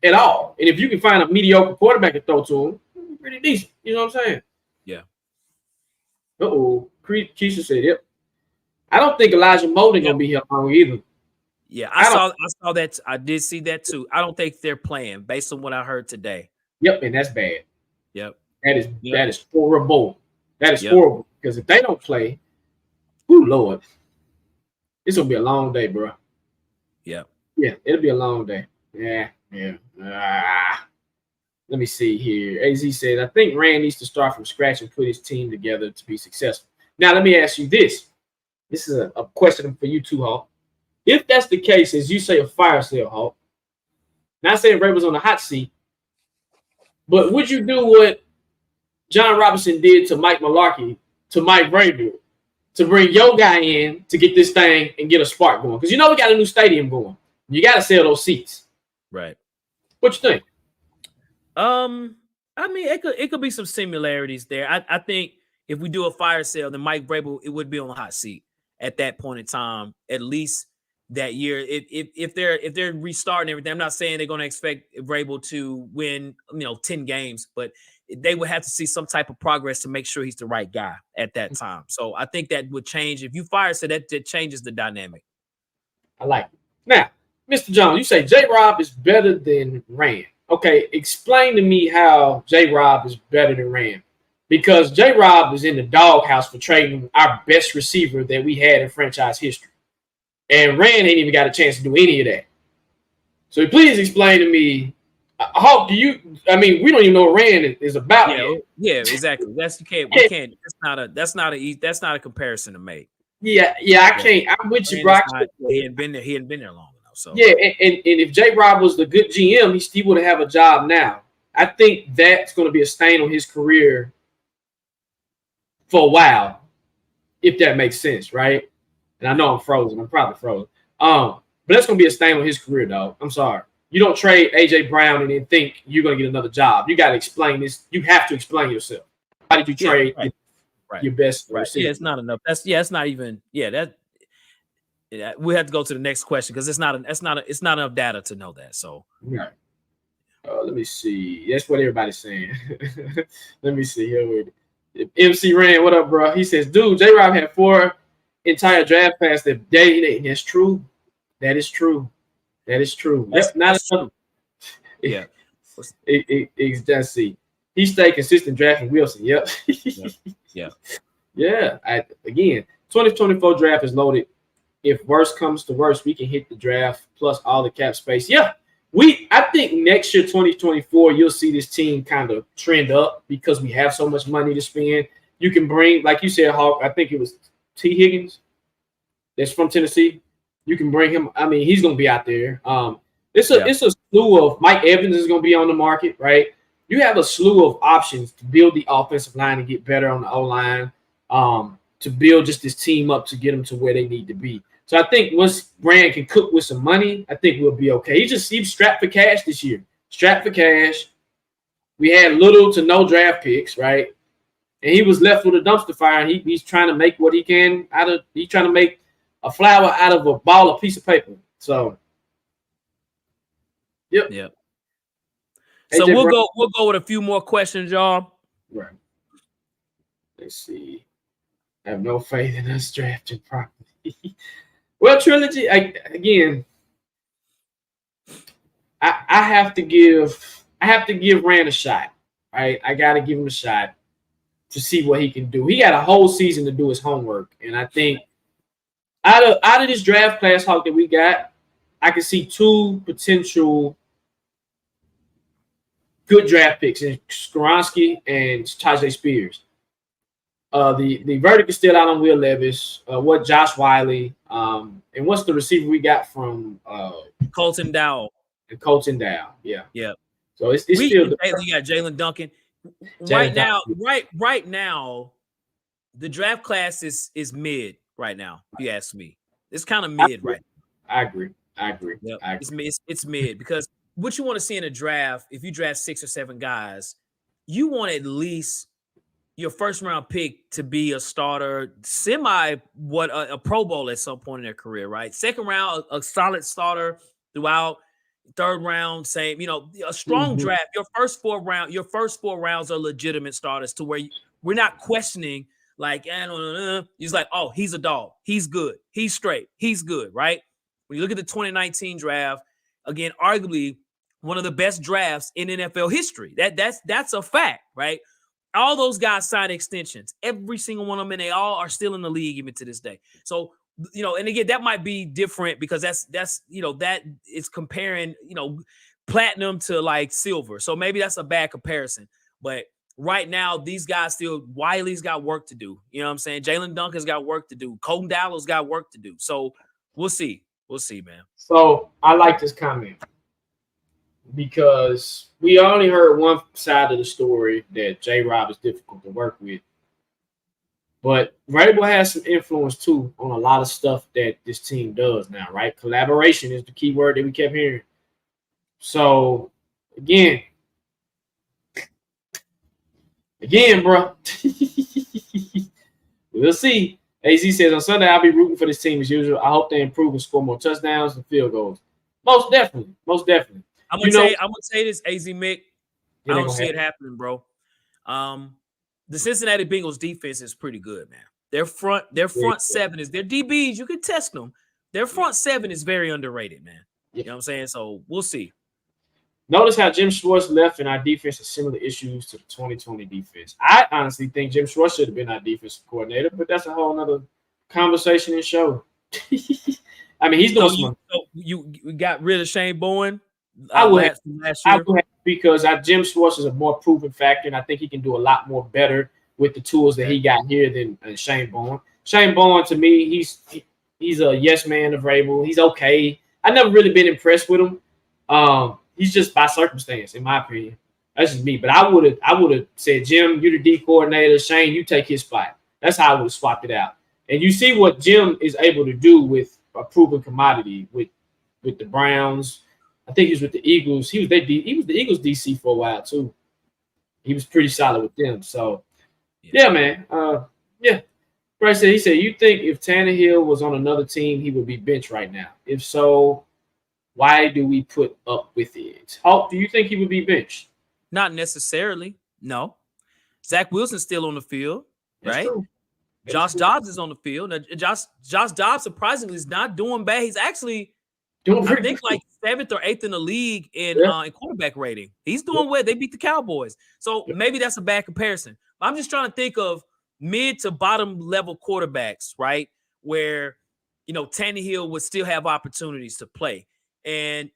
At all. And if you can find a mediocre quarterback to throw to him, pretty decent. You know what I'm saying? Yeah. Keisha said, yep. I don't think Elijah Molden going to be here long either. Yeah, I saw that. I did see that too. I don't think they're playing based on what I heard today. Yep, and that's bad. Yep. That is horrible. That is horrible. Because if they don't play, Lord. It's gonna be a long day, bro. Yeah, it'll be a long day. Yeah. Let me see here. AZ said, I think Rand needs to start from scratch and put his team together to be successful. Now, let me ask you this. This is a question for you too, Hawk. If that's the case, as you say, a fire sale, Hawk, not saying Ray was on the hot seat, but would you do what John Robinson did to Mike Mularkey, to Mike Vrabel, to bring your guy in to get this thing and get a spark going? Because we got a new stadium going. You got to sell those seats. Right. What you think? I I mean, it could be some similarities there. I think if we do a fire sale, then Mike Vrabel it would be on the hot seat at that point in time, at least that year. If they're restarting everything, I'm not saying they're going to expect Vrabel to win 10 games, but they would have to see some type of progress to make sure he's the right guy at that time. So I think that would change if you fire. So that changes the dynamic. I like it. Now, Mr. Jones, you say J-Rob is better than Rand. Okay, explain to me how J-Rob is better than Rand. Because J-Rob is in the doghouse for trading our best receiver that we had in franchise history. And Rand ain't even got a chance to do any of that. So please explain to me, how do you, I mean, we don't even know what Rand is about yet. Yeah, exactly. We can't, that's not a comparison to make. Yeah, I can't. I'm with you, bro. He hadn't been there long enough. So yeah, and if J-Rob was the good GM, he would have a job now. I think that's going to be a stain on his career for a while, if that makes sense, right? And I know I'm frozen. I'm probably frozen. But that's going to be a stain on his career, though. I'm sorry. You don't trade A.J. Brown and then think you're going to get another job. You got to explain this. You have to explain yourself. Why did you trade your best receiver? Yeah, it's not enough. It's not even. Yeah, we have to go to the next question because it's not enough data to know that. So right. Let me see. That's what everybody's saying. Let me see here. MC Rand, what up, bro? He says, dude, J-Rob had 4 entire draft packs that day. That's true. That is true. That's not true. Yeah. Let's see. He stayed consistent drafting Wilson. Yep. Yeah. Again, 2024 draft is loaded. If worse comes to worse, we can hit the draft plus all the cap space. Yeah. I think next year, 2024, you'll see this team kind of trend up because we have so much money to spend. You can bring, like you said, Hawk, I think it was T. Higgins that's from Tennessee. You can bring him. I mean, he's going to be out there. It's a slew of Mike Evans is going to be on the market, right? You have a slew of options to build the offensive line and get better on the O-line, to build just this team up to get them to where they need to be. So I think once Brand can cook with some money, I think we'll be okay. He's strapped for cash this year. Strapped for cash. We had little to no draft picks, right? And he was left with a dumpster fire, and he's trying to make what he can he's trying to make a flower out of a ball of piece of paper. So, yep. So we'll go with a few more questions, y'all. Right. Let's see. I have no faith in us drafting properly. Well, Trilogy, I have to give Rand a shot. Right? I got to give him a shot to see what he can do. He got a whole season to do his homework, and I think out of this draft class, Hawk, that we got, I can see 2 potential good draft picks in Skoronski and Tajay Spears. The verdict is still out on Will Levis. What Josh Wiley, and what's the receiver we got from Colton Dowell. Yeah. So it's still you got Jalen Duncan. Right now, the draft class is mid right now. If you ask me, it's kind of mid right now. I agree. Yep. It's mid because what you want to see in a draft, if you draft 6 or 7 guys, you want at least your first round pick to be a starter, a Pro Bowl at some point in their career, right? Second round, a solid starter throughout. Third round, same, a strong draft. Your first 4 rounds are legitimate starters to where we're not questioning like, he's like, oh, he's a dog. He's good. He's straight. He's good, right? When you look at the 2019 draft, again, arguably one of the best drafts in NFL history. That's a fact, right? All those guys signed extensions. Every single one of them, and they all are still in the league even to this day. So, and again, that might be different because that's that is comparing, platinum to like silver. So maybe that's a bad comparison. But right now, these guys Wiley's got work to do. You know what I'm saying? Jalen Duncan's got work to do. Colton Dowell's got work to do. So we'll see. We'll see, man. So I like this comment because we only heard one side of the story that J-Rob is difficult to work with. But Vrabel has some influence, too, on a lot of stuff that this team does now, right? Collaboration is the key word that we kept hearing. So, again, Again, bro. We'll see. AZ says on Sunday I'll be rooting for this team as usual. I hope they improve and score more touchdowns and field goals. Most definitely. Most definitely. I'm gonna say this, AZ Mick. I don't see it happening, bro. The Cincinnati Bengals defense is pretty good, man. Their front seven is their DBs. You can test them. Their front seven is very underrated, man. You know what I'm saying? So we'll see. Notice how Jim Schwartz left and our defense has similar issues to the 2020 defense. I honestly think Jim Schwartz should have been our defensive coordinator, but that's a whole nother conversation and show. I mean, he's doing you got rid of Shane Bowen. I would last year. Because Jim Schwartz is a more proven factor, and I think he can do a lot more better with the tools that he got here than Shane Bowen. Shane Bowen, to me, he's a yes man of Vrabel. He's okay. I've never really been impressed with him. He's just by circumstance, in my opinion. That's just me. But I would have said, Jim, you're the D coordinator. Shane, you take his spot. That's how I would have swapped it out. And you see what Jim is able to do with a proven commodity with the Browns. I think he was with the Eagles. He was the Eagles DC for a while too. He was pretty solid with them. So, yeah, man. Bryce said, you think if Tannehill was on another team, he would be benched right now? If so, why do we put up with it? Hulk, do you think he would be benched? Not necessarily. No. Zach Wilson's still on the field, right? Josh Dobbs is on the field. Now, Josh Dobbs surprisingly is not doing bad. He's actually I think like 7th or 8th in the league in quarterback rating. He's doing well. They beat the Cowboys. So maybe that's a bad comparison. But I'm just trying to think of mid to bottom level quarterbacks, right? Where, Tannehill would still have opportunities to play. And,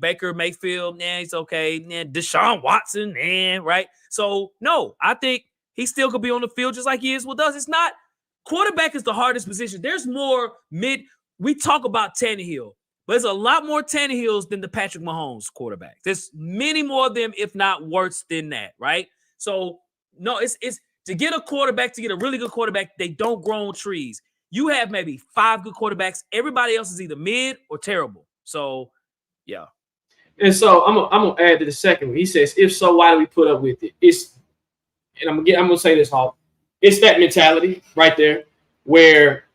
Baker Mayfield, he's okay. Deshaun Watson, right? So, no, I think he still could be on the field just like he is with us. It's not – quarterback is the hardest position. There's more we talk about Tannehill, but there's a lot more Tannehills than the Patrick Mahomes quarterback. There's many more of them, if not worse than that, right? So, no, it's to get a really good quarterback, they don't grow on trees. You have maybe 5 good quarterbacks. Everybody else is either mid or terrible. So, yeah. And so I'm gonna add to the second one. He says, if so, why do we put up with it? I'm gonna say this, Hawk. It's that mentality right there where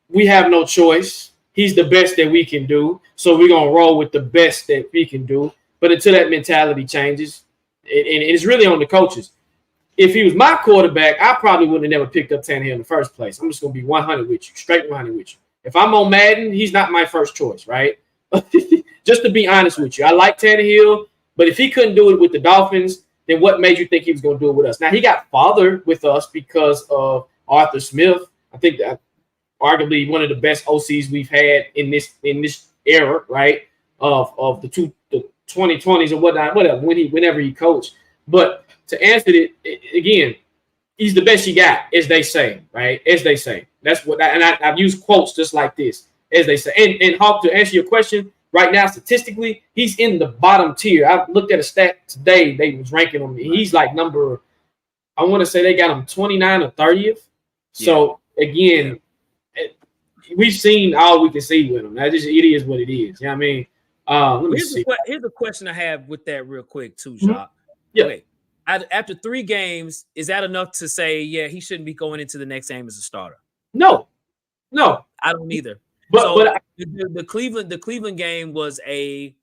we have no choice. He's the best that we can do, so we're gonna roll with the best that we can do. But until that mentality changes, and it's really on the coaches. If he was my quarterback, I probably wouldn't have never picked up Tannehill in the first place. I'm just gonna be 100 with you, straight 100 with you. If I'm on Madden, he's not my first choice, right? Just to be honest with you, I like Tannehill, but if he couldn't do it with the Dolphins, then what made you think he was going to do it with us? Now, he got fathered with us because of Arthur Smith. I think that arguably one of the best OCs we've had in this era, right? Of the 2020s or whatnot, whenever he coached. But to answer it again, he's the best you got, as they say, right? As they say. That's what I've used quotes just like this. As they say. And Hawk, to answer your question, right now, statistically, he's in the bottom tier. I looked at a stat today. They was ranking him. He's like number, I want to say they got him 29 or 30th. So, again, we've seen all we can see with him. It is what it is. You know what I mean? Here's a question I have with that real quick, too, Jacques. Yeah. Okay. After 3 games, is that enough to say, he shouldn't be going into the next game as a starter? No. I don't either. But the Cleveland game was it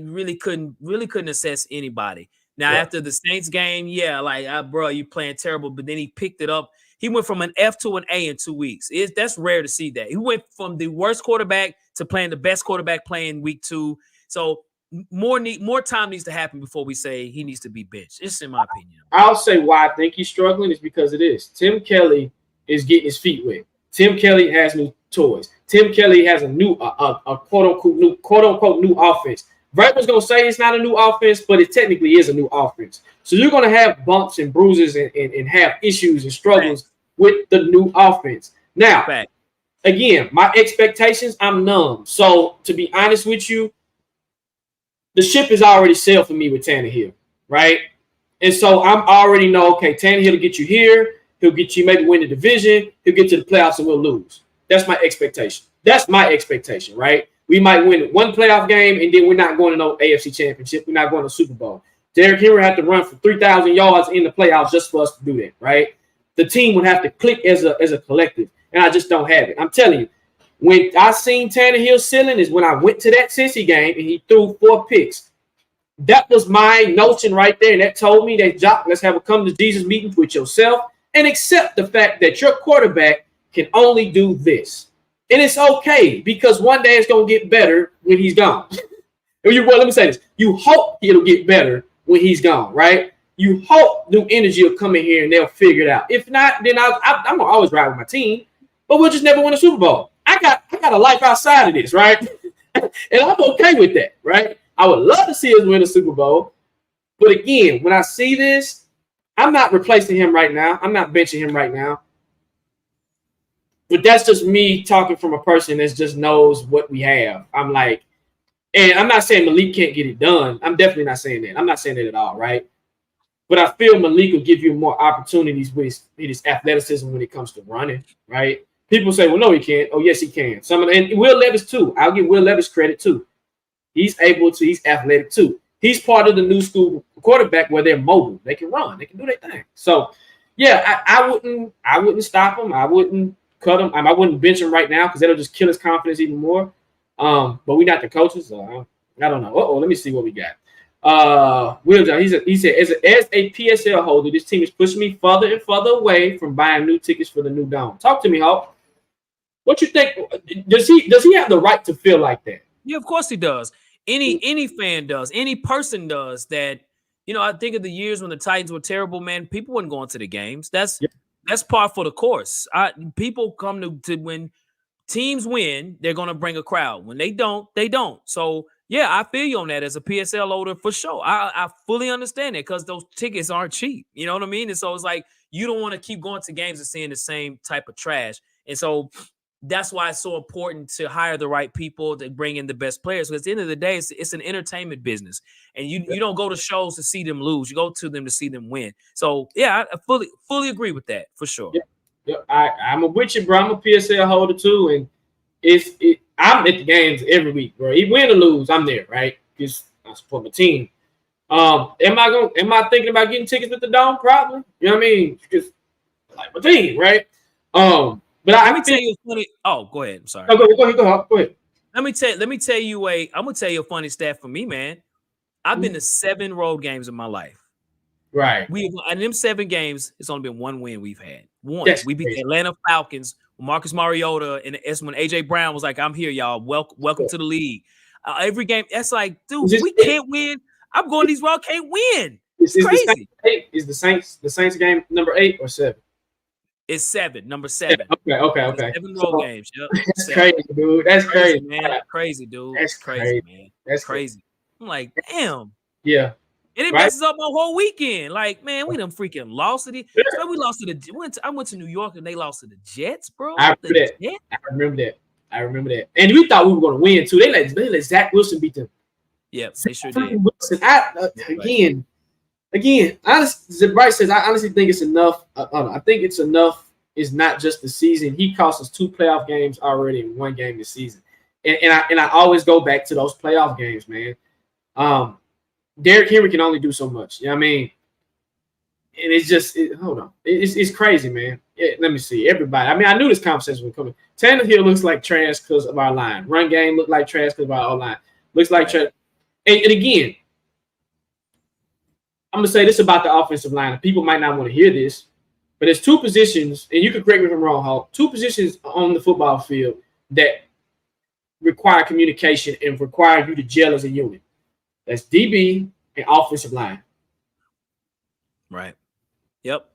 really couldn't assess anybody. Now after the Saints game, bro, you playing terrible. But then he picked it up. He went from an F to an A in 2 weeks. That's rare to see that. He went from the worst quarterback to playing the best quarterback playing week 2. So more time needs to happen before we say he needs to be benched. It's in my opinion. I'll say why I think he's struggling is because it is. Tim Kelly is getting his feet wet. Tim Kelly has new toys. Tim Kelly has a new, quote unquote new offense. Vrabel's gonna say it's not a new offense, but it technically is a new offense. So you're gonna have bumps and bruises and have issues and struggles with the new offense. Now, again, my expectations, I'm numb. So to be honest with you, the ship is already sailed for me with Tannehill, right? And so I'm already know, okay, Tannehill will get you here. He'll get you maybe win the division. He'll get to the playoffs and we'll lose. That's my expectation. That's my expectation, right? We might win 1 playoff game and then we're not going to no AFC championship. We're not going to Super Bowl. Derrick Henry had to run for 3,000 yards in the playoffs just for us to do that, right? The team would have to click as a collective, and I just don't have it. I'm telling you, when I seen Tannehill's ceiling is when I went to that Cincy game and he threw 4 picks. That was my notion right there, and that told me that, Jock, let's have a come to Jesus meeting with yourself and accept the fact that your quarterback can only do this. And it's okay, because one day it's going to get better when he's gone. Well, let me say this. You hope it'll get better when he's gone, right? You hope new energy will come in here and they'll figure it out. If not, then I'm going to always ride with my team, but we'll just never win a Super Bowl. I got a life outside of this, right? And I'm okay with that, right? I would love to see us win a Super Bowl. But again, when I see this, I'm not replacing him right now. I'm not benching him right now. But that's just me talking from a person that just knows what we have. I'm like, and I'm not saying Malik can't get it done. I'm definitely not saying that. I'm not saying that at all, right? But I feel Malik will give you more opportunities with his athleticism when it comes to running, right? People say, well, no, he can't. Oh, yes, he can. And Will Levis, too. I'll give Will Levis credit, too. He's able to. He's athletic, too. He's part of the new school quarterback where they're mobile. They can run. They can do their thing. So, yeah, I wouldn't stop him. I wouldn't cut him. I wouldn't bench him right now because that'll just kill his confidence even more. But we're not the coaches. So I don't know. Let me see what we got. Will John, he said, as a PSL holder, this team is pushing me further and further away from buying new tickets for the new dome. Talk to me, Hawk. What you think? Does he have the right to feel like that? Yeah, of course he does. Any fan does. Any person does that. You know, I think of the years when the Titans were terrible, man. People weren't going to the games. That's par for the course. People come to when teams win, they're going to bring a crowd. When they don't, they don't. So, yeah, I feel you on that as a PSL holder for sure. I fully understand it because those tickets aren't cheap. You know what I mean? And so it's like you don't want to keep going to games and seeing the same type of trash. And so that's why it's so important to hire the right people to bring in the best players. Because at the end of the day, it's an entertainment business. And you don't go to shows to see them lose. You go to them to see them win. So, yeah, I fully agree with that for sure. Yeah, I'm with you, bro. I'm a PSL holder too. And I'm at the games every week, bro. Even win or lose, I'm there, right? Because I support my team. Am I thinking about getting tickets with the Dome? Probably. You know what I mean? Because I like my team, right? But let me tell you a funny. Oh, go ahead. I'm sorry. No, go ahead. Let me tell you I'm gonna tell you a funny stat for me, man. I've been to 7 road games in my life. Right. In them 7 games, it's only been 1 win we've had. One. We beat the Atlanta Falcons with Marcus Mariota, and it's when AJ Brown was like, "I'm here, y'all. Welcome to the league." Every game, that's like, dude, we can't win. I'm going these road, can't win. It's crazy. Is the Saints game number 8 or 7? It's 7, number 7. Okay. 7 road games. Yep. That's crazy, dude. That's crazy, man. Crazy, dude. That's crazy, man. That's crazy. I'm like, damn. Yeah. And it messes up my whole weekend. Like, man, we done freaking lost it. So we lost to the. I went to New York and they lost to the Jets, bro. I remember that. And we thought we were going to win too. They let Zach Wilson beat them. Yeah, they sure did. Wilson, Again, honestly, Bryce says, I honestly think it's enough. I think it's enough. It's not just the season. He cost us 2 playoff games already in 1 game this season. And I always go back to those playoff games, man. Derrick Henry can only do so much. You know what I mean? And it's just hold on. It's crazy, man. Let me see. Everybody. I mean, I knew this conversation was coming. Tannehill looks like trash because of our line. Run game looked like trash because of our line. Looks like trash. And again, I'm going to say this about the offensive line. People might not want to hear this, but there's 2 positions, and you can correct me if I'm wrong, Hawk, 2 positions on the football field that require communication and require you to gel as a unit. That's DB and offensive line. Right. Yep.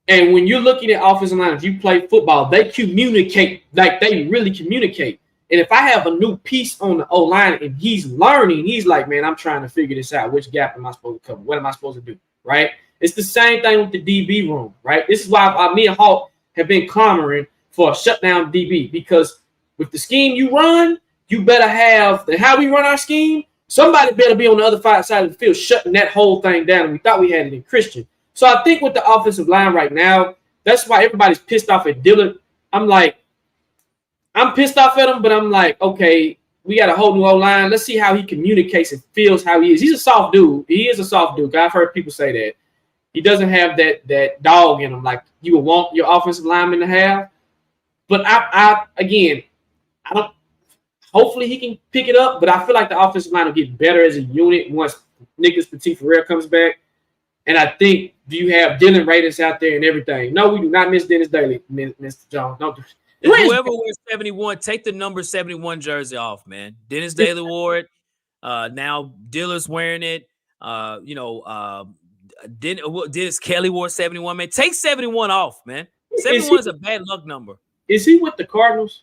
And when you're looking at offensive line, if you play football, they communicate like they really communicate. And if I have a new piece on the O-line and he's learning, he's like, man, I'm trying to figure this out. Which gap am I supposed to cover? What am I supposed to do? Right? It's the same thing with the DB room, right? This is why me and Hawk have been clamoring for a shutdown DB, because with the scheme you run, you better have how we run our scheme. Somebody better be on the other side of the field shutting that whole thing down. And we thought we had it in Christian. So I think with the offensive line right now, that's why everybody's pissed off at Dillard. I'm pissed off at him, but I'm like, okay, We got a whole new O-line. Let's see how he communicates and feels how he is. He's a soft dude. He is a soft dude. I've heard people say that. He doesn't have that dog in him like you would want your offensive lineman to have. But I don't. Hopefully he can pick it up. But I feel like the offensive line will get better as a unit once Nicholas Petit-Frere comes back. And I think, do you have Dylan Radis out there and everything? No, we do not miss Dennis Daly, Mr. Jones. Don't do Whoever wears 71, take the number 71 jersey off, man. Dennis Daly wore it. Now Diller's wearing it. Dennis Kelly wore 71, man. Take 71 off, man. 71 is a bad luck number. Is he with the Cardinals?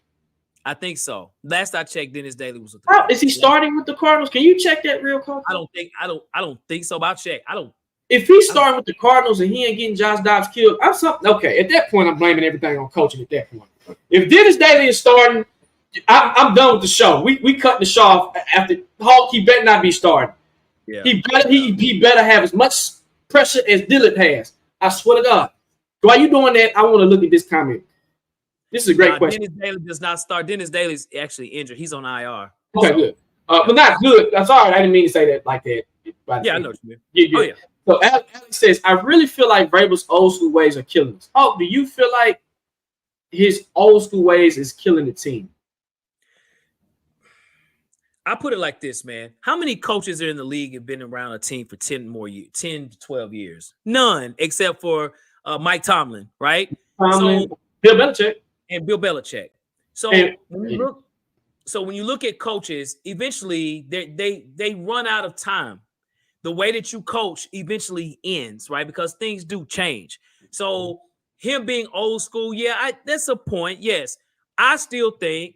I think so. Last I checked, Dennis Daly was with the Cardinals. Is he starting with the Cardinals? Can you check that real quick? I don't think so, but I'll check. If he's starting with the Cardinals and he ain't getting Josh Dobbs killed, okay. At that point, I'm blaming everything on coaching at that point. If Dennis Daly is starting, I'm done with the show. We cut the show off after Hulk. He better not be starting. Yeah. He better have as much pressure as Dillard has. I swear to God. While you doing that, I want to look at this comment. This is a great question. Dennis Daly does not start. Dennis Daly's actually injured. He's on IR. Okay, good. But not good. I'm sorry. I didn't mean to say that like that. Yeah, I know what you mean. Yeah. Oh, yeah. So Alex says, I really feel like Vrabel's old school ways are killing us. Oh, do you feel like his old school ways is killing the team? I put it like this, man. How many coaches are in the league have been around a team for 10 to 12 years? None, except for Mike Tomlin, right? So, Bill Belichick. And Bill Belichick. So when you look at coaches, eventually they run out of time. The way that you coach eventually ends, right? Because things do change. So him being old school, that's a point. Yes, I still think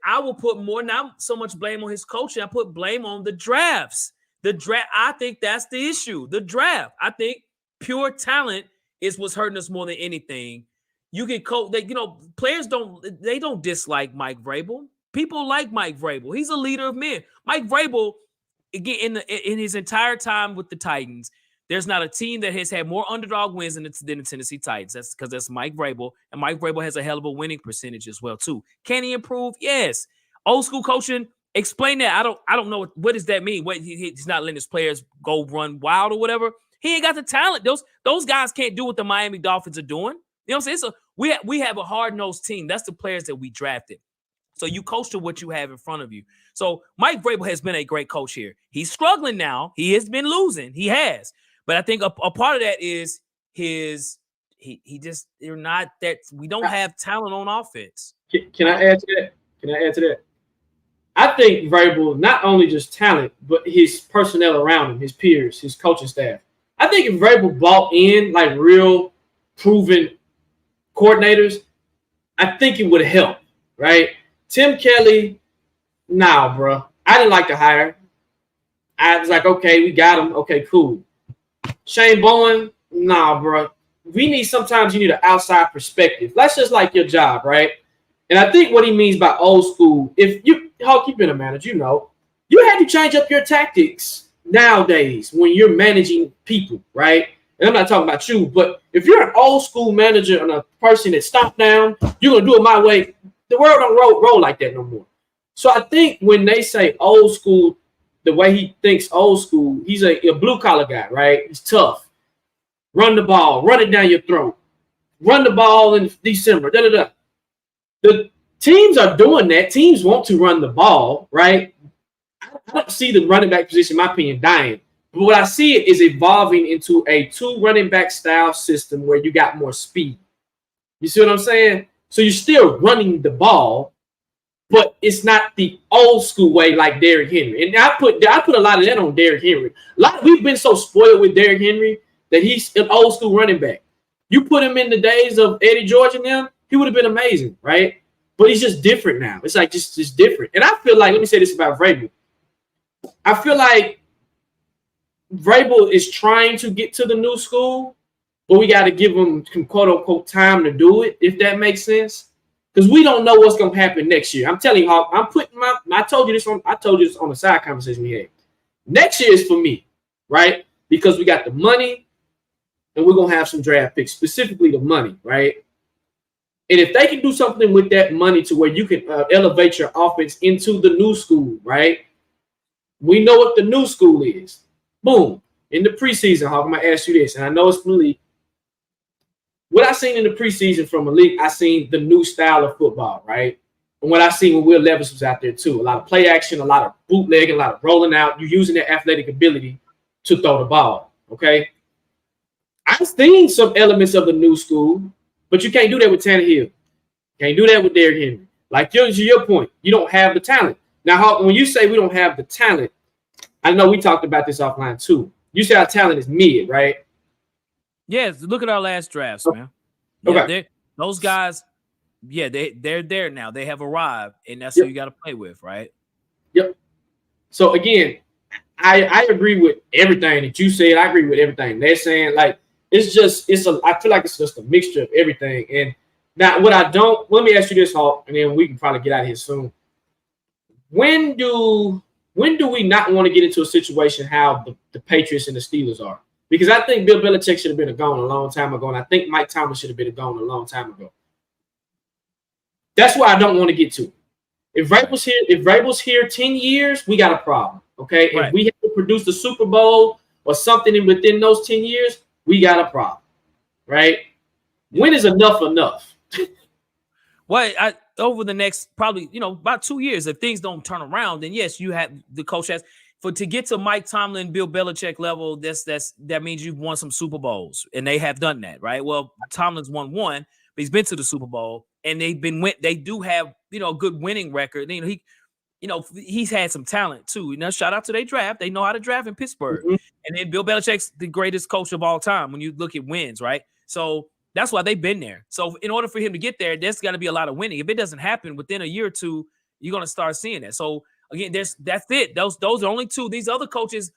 I will put more, not so much blame on his coaching. I put blame on the drafts. I think that's the issue. The draft. I think pure talent is what's hurting us more than anything. You can coach that, players don't dislike Mike Vrabel. People like Mike Vrabel. He's a leader of men. Mike Vrabel, again, in his entire time with the Titans, there's not a team that has had more underdog wins than the Tennessee Titans. That's because that's Mike Vrabel, and Mike Vrabel has a hell of a winning percentage as well too. Can he improve? Yes. Old school coaching. Explain that. I don't know what does that mean. What he's not letting his players go run wild or whatever. He ain't got the talent. Those guys can't do what the Miami Dolphins are doing. You know what I'm saying? So we have a hard-nosed team. That's the players that we drafted. So you coach to what you have in front of you. So Mike Vrabel has been a great coach here. He's struggling now. He has been losing. He has. But I think a part of that is they're not that we don't have talent on offense. Can I add to that? I think Vrabel, not only just talent, but his personnel around him, his peers, his coaching staff. I think if Vrabel bought in like real proven coordinators, I think it would help, right? Tim Kelly, nah, bro. I didn't like the hire. I was like, okay, we got him. Okay, cool. Shane Bowen, nah, bro. Sometimes you need an outside perspective. That's just like your job, right? And I think what he means by old school, Hulk, you've been a manager, you had to change up your tactics nowadays when you're managing people, right? And I'm not talking about you, but if you're an old school manager and a person that stopped down, you're going to do it my way. The world don't roll like that no more. So I think when they say old school, the way he thinks old school, he's a blue-collar guy, right? He's tough. Run the ball. Run it down your throat. Run the ball in December. Da-da-da. The teams are doing that. Teams want to run the ball, right? I don't see the running back position, in my opinion, dying. But what I see it is evolving into a 2 running back style system where you got more speed. You see what I'm saying? So you're still running the ball, but it's not the old school way like Derrick Henry. And I put a lot of that on Derrick Henry. We've been so spoiled with Derrick Henry that he's an old school running back. You put him in the days of Eddie George and them, he would have been amazing, right? But he's just different now. It's like just different. And I feel like, let me say this about Vrabel. I feel like Vrabel is trying to get to the new school, but we got to give him quote unquote time to do it, if that makes sense. Because we don't know what's gonna happen next year. I'm telling you, I'm putting I told you this on the side conversation we had. Next year is for me, right? Because we got the money and we're gonna have some draft picks, specifically the money, right? And if they can do something with that money to where you can elevate your offense into the new school, right? We know what the new school is. Boom. In the preseason, Hawk, I'm going to ask you this, and I know it's from the league. What I seen in the preseason from a league, I seen the new style of football, right? And what I seen when Will Levis was out there too. A lot of play action, a lot of bootlegging, a lot of rolling out. You're using their athletic ability to throw the ball, okay? I've seen some elements of the new school, but you can't do that with Tannehill. Can't do that with Derrick Henry. Like to your point, you don't have the talent. Now, Hawk, when you say we don't have the talent, I know we talked about this offline too. You say our talent is mid, right? Yes, look at our last drafts, man. Okay. Those guys, they're there now. They have arrived, and that's who you got to play with, right? Yep. So again, I agree with everything that you said. I agree with everything they're saying. Like I feel like it's just a mixture of everything. And now let me ask you this, Hawk, and then we can probably get out of here soon. When do we not want to get into a situation how the Patriots and the Steelers are? Because I think Bill Belichick should have been gone a long time ago, and I think Mike Tomlin should have been gone a long time ago. That's why I don't want to get to. If Vrabel's here 10 years, we got a problem. Okay. Right. If we have to produce the Super Bowl or something within those 10 years, we got a problem. Right? When is enough? Well, over the next probably, about 2 years, if things don't turn around, then yes, you have the coach has to get to Mike Tomlin, Bill Belichick level. That means you've won some Super Bowls, and they have done that, right? Well, Tomlin's won one, but he's been to the Super Bowl, and they do have a good winning record. He's had some talent too. Shout out to their draft. They know how to draft in Pittsburgh. Mm-hmm. And then Bill Belichick's the greatest coach of all time when you look at wins, right? So that's why they've been there. So in order for him to get there, there's got to be a lot of winning. If it doesn't happen within a year or two, you're going to start seeing that. So again, that's it. Those are only two. These other coaches,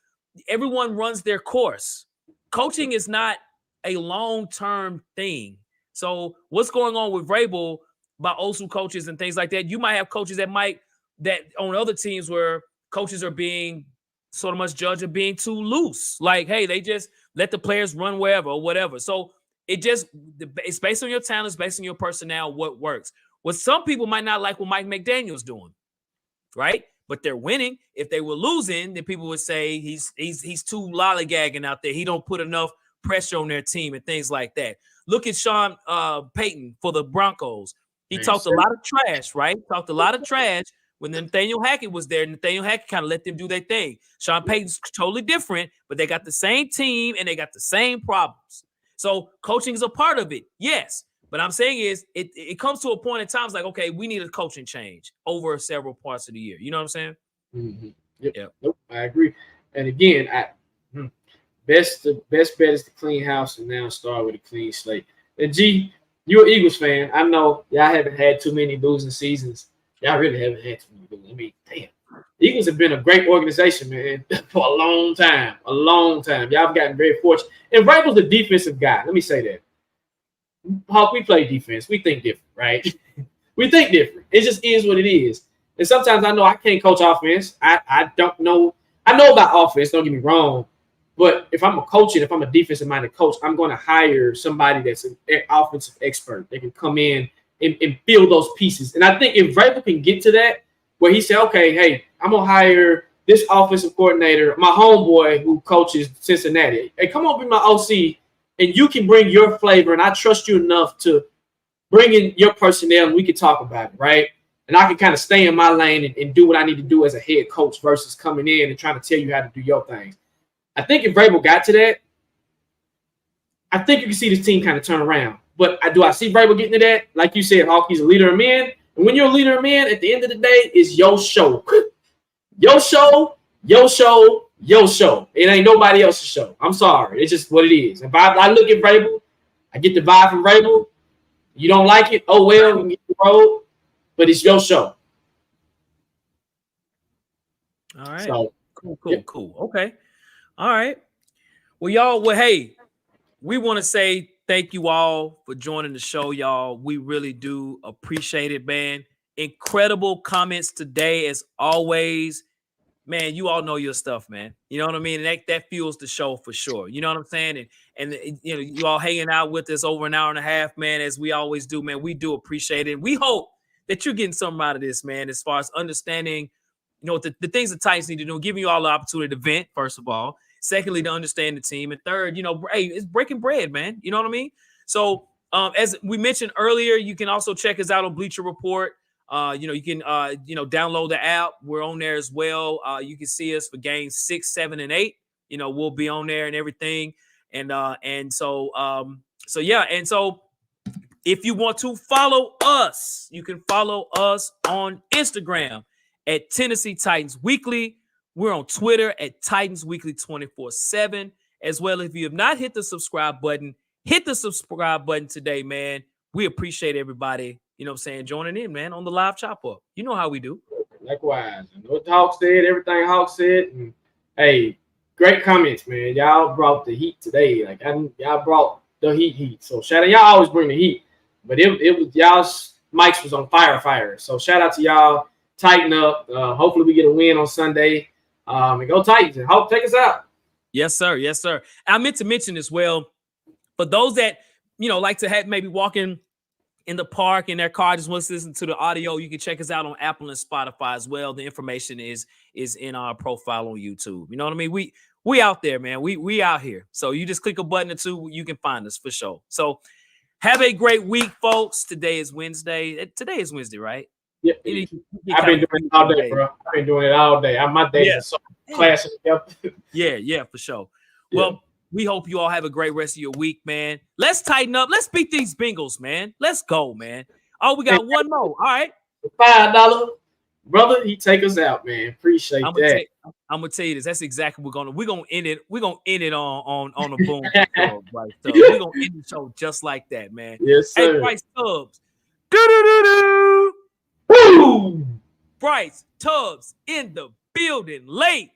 everyone runs their course. Coaching is not a long-term thing. So what's going on with Vrabel by old school coaches and things like that? You might have coaches that on other teams where coaches are being sort of much judged of being too loose. Like, hey, they just let the players run wherever or whatever. So it's based on your talent, it's based on your personnel, what works. What some people might not like what Mike McDaniel's doing, right? But they're winning. If they were losing, then people would say he's too lollygagging out there. He don't put enough pressure on their team and things like that. Look at Sean Payton for the Broncos. He talked a lot of trash, right? Talked a lot of trash when Nathaniel Hackett was there. Nathaniel Hackett kind of let them do their thing. Sean Payton's totally different, but they got the same team and they got the same problems. So coaching is a part of it, yes. But I'm saying is it comes to a point in time, it's like, okay, we need a coaching change over several parts of the year. You know what I'm saying? Mm-hmm. Yep. Nope, I agree. And again, the best bet is to clean house and now start with a clean slate. And G, you're an Eagles fan. I know y'all haven't had too many losing seasons. Y'all really haven't had too many losing. I mean, damn. The Eagles have been a great organization, man, for a long time. A long time. Y'all have gotten very fortunate. And Vrabel's a defensive guy. Let me say that. Hawk, we play defense. We think different, right? We think different. It just is what it is. And sometimes I know I can't coach offense. I don't know. I know about offense, don't get me wrong. But if I'm a coach and if I'm a defensive-minded coach, I'm going to hire somebody that's an offensive expert. They can come in and fill those pieces. And I think if Vrabel can get to that, where he said, okay, hey, I'm going to hire this offensive coordinator, my homeboy who coaches Cincinnati. Hey, come on, be my OC, and you can bring your flavor, and I trust you enough to bring in your personnel, and we can talk about it, right? And I can kind of stay in my lane and do what I need to do as a head coach versus coming in and trying to tell you how to do your things. I think if Vrabel got to that, I think you can see this team kind of turn around. But do I see Vrabel getting to that? Like you said, Hawk, he's a leader of men. And when you're a leader of men, at the end of the day, it's your show. Your show, your show, your show. It ain't nobody else's show. I'm sorry. It's just what it is. If I look at Vrabel, I get the vibe from Vrabel. You don't like it? Oh, well, we get the road. But it's your show. All right. So, cool. Okay. All right. Well, y'all, hey, we want to say thank you all for joining the show, y'all. We really do appreciate it, man. Incredible comments today, as always. Man, you all know your stuff, man. You know what I mean? And that fuels the show for sure. You know what I'm saying? and you all hanging out with us over an hour and a half, man, as we always do, man. We do appreciate it. And we hope that you're getting something out of this, man, as far as understanding, the things the Titans need to do, giving you all the opportunity to vent, first of all. Secondly, to understand the team. And third, hey, it's breaking bread, man. You know what I mean? So as we mentioned earlier, you can also check us out on Bleacher Report. You can download the app. We're on there as well. You can see us for games 6, 7, and 8. We'll be on there and everything. And so if you want to follow us, you can follow us on Instagram at Tennessee Titans Weekly. We're on Twitter at Titans Weekly 24/7. As well, if you have not hit the subscribe button, hit the subscribe button today, man. We appreciate everybody, joining in, man, on the live chop up. You know how we do. Likewise. What Hawk said, everything Hawk said. And hey, great comments, man. Y'all brought the heat today. Y'all brought the heat. So shout out. Y'all always bring the heat. But it was y'all's mics was on fire. So shout out to y'all. Tighten up. Hopefully we get a win on Sunday. And go Titans. And Hope, take us out. Yes, sir. Yes, sir. I meant to mention as well, for those that, like to have maybe walking in the park in their car, just want to listen to the audio, you can check us out on Apple and Spotify as well. The information is in our profile on YouTube. You know what I mean? We out there, man. We out here. So you just click a button or two, you can find us for sure. So have a great week, folks. Today is Wednesday. Today is Wednesday, right? Yeah, I've been doing it all day, bro. I've been doing it all day. My days are so classic. Yeah, for sure. Well, we hope you all have a great rest of your week, man. Let's tighten up. Let's beat these Bengals, man. Let's go, man. Oh, we got one more. All right. $5. Brother, he take us out, man. Appreciate that. I'm gonna tell you this. That's exactly what we're gonna end it. We're gonna end it on a boom. Right? So we're gonna end the show just like that, man. Yes, sir. Hey, Bryce Tubbs. Woo! Bryce Tubbs in the building late.